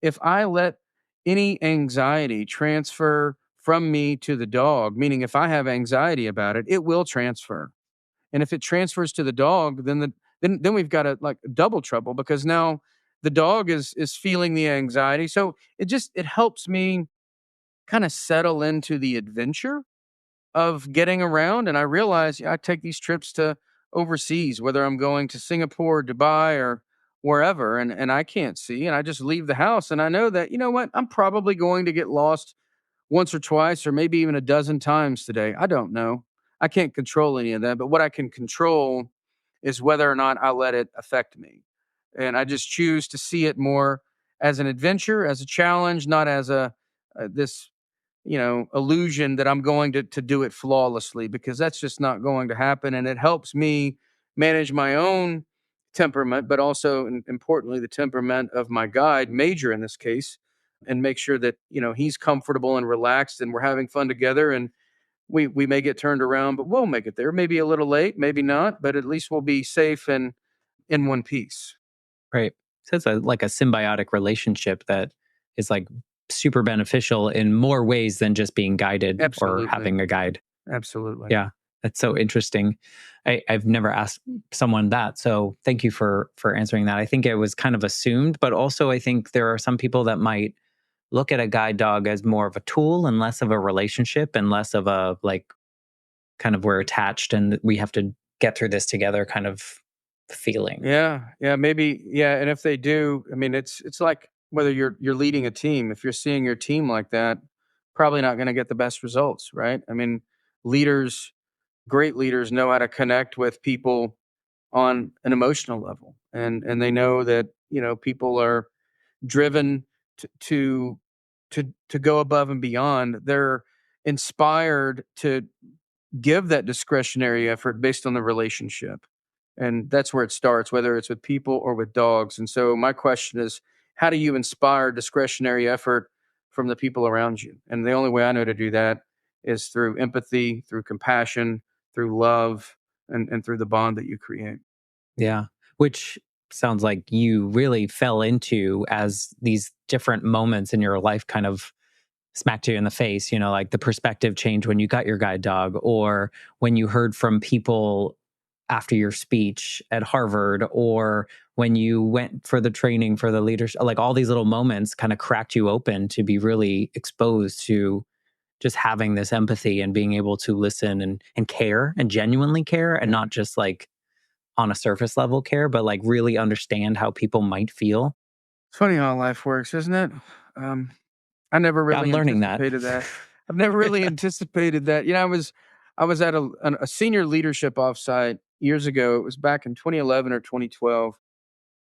if I let any anxiety transfer from me to the dog, meaning if I have anxiety about it, it will transfer. And if it transfers to the dog, then we've got a like double trouble because now the dog is feeling the anxiety. So it helps me kind of settle into the adventure of getting around. And I realize, yeah, I take these trips to overseas, whether I'm going to Singapore, Dubai, or wherever, and I can't see, and I just leave the house, and I know that you know what, I'm probably going to get lost once or twice, or maybe even a dozen times today. I don't know. I can't control any of that, but what I can control is whether or not I let it affect me, and I just choose to see it more as an adventure, as a challenge, not as a this illusion that I'm going to do it flawlessly because that's just not going to happen. And it helps me manage my own temperament, but also importantly, the temperament of my guide, Major in this case, and make sure that, he's comfortable and relaxed and we're having fun together. And we may get turned around, but we'll make it there. Maybe a little late, maybe not, but at least we'll be safe and in one piece. Right. So it's like a symbiotic relationship that is like super beneficial in more ways than just being guided or Absolutely. having a guide. Absolutely. Yeah, that's so interesting. I've never asked someone that, so thank you for answering that. I think it was kind of assumed, but also I think there are some people that might look at a guide dog as more of a tool and less of a relationship and less of a like kind of we're attached and we have to get through this together kind of feeling. Yeah, yeah, maybe, yeah, and if they do, I mean, it's like whether you're leading a team. If you're seeing your team like that, probably not going to get the best results, right? I mean, leaders, great leaders, know how to connect with people on an emotional level, and they know that people are driven to to go above and beyond. They're inspired to give that discretionary effort based on the relationship. And that's where it starts, whether it's with people or with dogs. And so my question is, how do you inspire discretionary effort from the people around you? And the only way I know to do that is through empathy, through compassion, through love, and through the bond that you create. Yeah. Which sounds like you really fell into as these different moments in your life kind of smacked you in the face, like the perspective change when you got your guide dog, or when you heard from people after your speech at Harvard, or when you went for the training for the leadership, like all these little moments kind of cracked you open to be really exposed to just having this empathy and being able to listen and care and genuinely care, and Yeah. not just like on a surface level care, but like really understand how people might feel. It's funny how life works, isn't it? Um, I never Yeah, I'm really learning that. anticipated that. I've never really anticipated that. I was at a senior leadership offsite years ago. It was back in 2011 or 2012.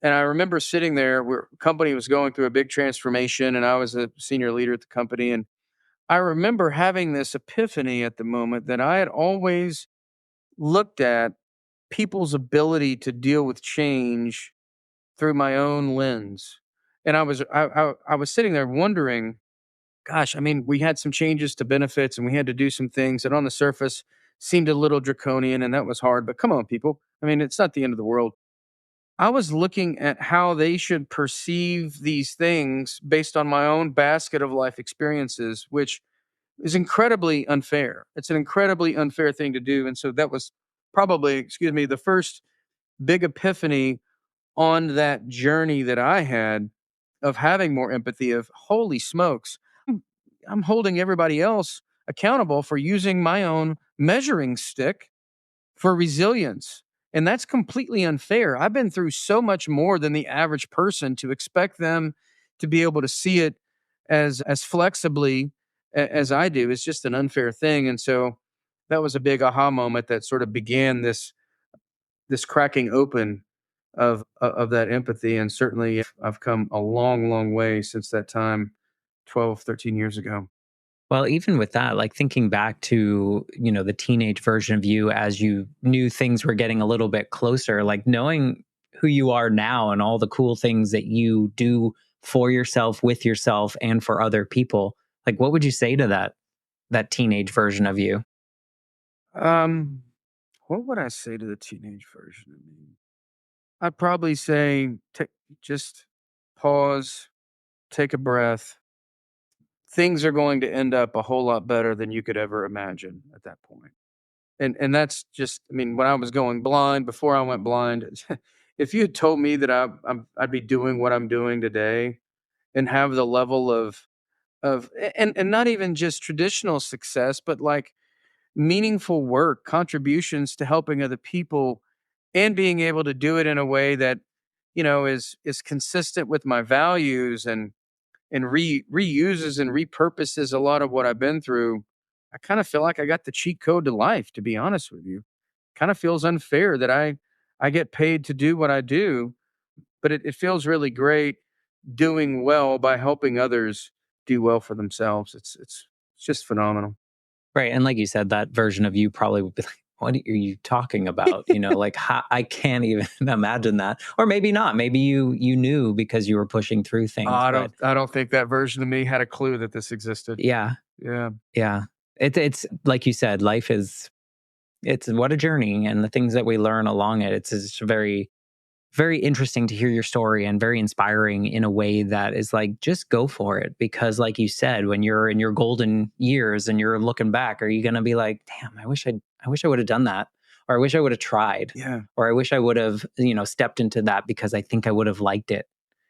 And I remember sitting there where the company was going through a big transformation, and I was a senior leader at the company. And I remember having this epiphany at the moment that I had always looked at people's ability to deal with change through my own lens. And I was sitting there wondering, gosh, I mean, we had some changes to benefits and we had to do some things that on the surface seemed a little draconian, and that was hard. But come on, people. I mean, it's not the end of the world. I was looking at how they should perceive these things based on my own basket of life experiences, which is incredibly unfair. It's an incredibly unfair thing to do. And so that was probably, excuse me, the first big epiphany on that journey that I had of having more empathy of holy smokes, I'm holding everybody else accountable for using my own measuring stick for resilience. And that's completely unfair. I've been through so much more than the average person to expect them to be able to see it as flexibly as I do is just an unfair thing. And so that was a big aha moment that sort of began this cracking open of that empathy. And certainly I've come a long, long way since that time 12, 13 years ago. Well, even with that, like thinking back to, the teenage version of you as you knew things were getting a little bit closer, like knowing who you are now and all the cool things that you do for yourself, with yourself, and for other people. Like, what would you say to that teenage version of you? Um, what would I say to the teenage version of me? I'd probably say just pause, take a breath. Things are going to end up a whole lot better than you could ever imagine at that point. And that's just, I mean, when I was going blind, before I went blind, if you had told me that I'd be doing what I'm doing today and have the level of and not even just traditional success, but like meaningful work, contributions to helping other people, and being able to do it in a way that is consistent with my values and reuses and repurposes a lot of what I've been through. I kind of feel like I got the cheat code to life, to be honest with you. Kind of feels unfair that I get paid to do what I do, but it feels really great doing well by helping others do well for themselves. It's just phenomenal. Right. And like you said, that version of you probably would be like, what are you talking about? Like I can't even imagine that. Or maybe not. Maybe you knew because you were pushing through things. But I don't think that version of me had a clue that this existed. yeah, Yeah. yeah. It's like you said, life is it's what a journey, and the things that we learn along it. It's just very, very interesting to hear your story, and very inspiring in a way that is like, just go for it. Because like you said, when you're in your golden years and you're looking back, are you going to be like, damn, I wish I would have done that, or I wish I would have tried, Yeah. or I wish I would have, stepped into that because I think I would have liked it,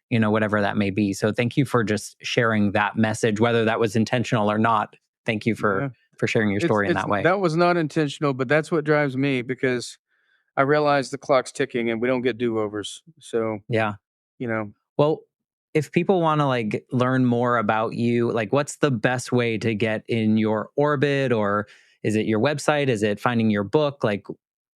whatever that may be. So thank you for just sharing that message, whether that was intentional or not. Thank you for Yeah. sharing your story in It's that way. that was not intentional, but that's what drives me because I realize the clock's ticking and we don't get do-overs. So, Yeah. you know, Well, if people want to like learn more about you, like what's the best way to get in your orbit, or is it your website? Is it finding your book? Like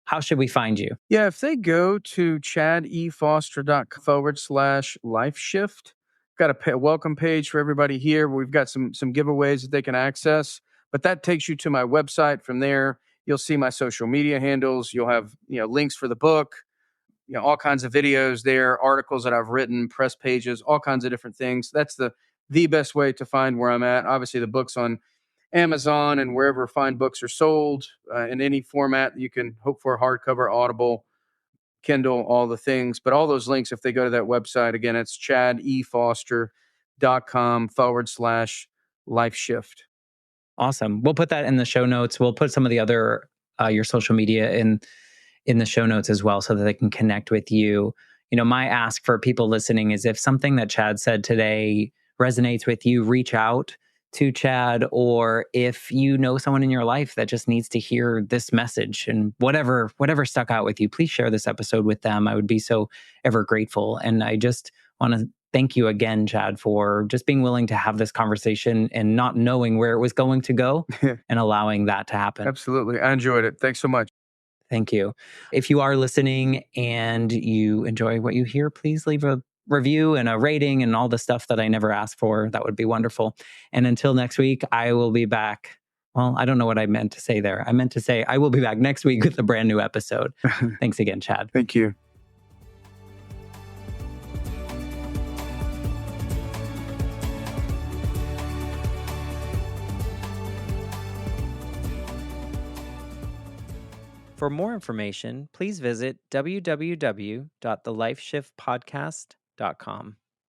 how should we find you? yeah, if they go to chadefoster.com/life shift, got a welcome page for everybody here. We've got some giveaways that they can access, but that takes you to my website. From there, you'll see my social media handles. You'll have, links for the book, all kinds of videos there, articles that I've written, press pages, all kinds of different things. That's the best way to find where I'm at. Obviously, the book's on Amazon and wherever fine books are sold, in any format you can hope for: hardcover, Audible, Kindle, all the things. But all those links, if they go to that website, again, it's chadefoster.com/life shift. Awesome. We'll put that in the show notes. We'll put some of the other your social media in the show notes as well so that they can connect with you. My ask for people listening is if something that Chad said today resonates with you, reach out to Chad, or if you know someone in your life that just needs to hear this message and whatever stuck out with you, please share this episode with them. I would be so ever grateful. And I just want to thank you again, Chad, for just being willing to have this conversation and not knowing where it was going to go and allowing that to happen. Absolutely. I enjoyed it. Thanks so much. Thank you. If you are listening and you enjoy what you hear, please leave a review and a rating and all the stuff that I never asked for. That would be wonderful. And until next week, I will be back. Well, I don't know what I meant to say there. I meant to say I will be back next week with a brand new episode. Thanks again, Chad. Thank you. For more information, please visit www.thelifeshiftpodcast.com.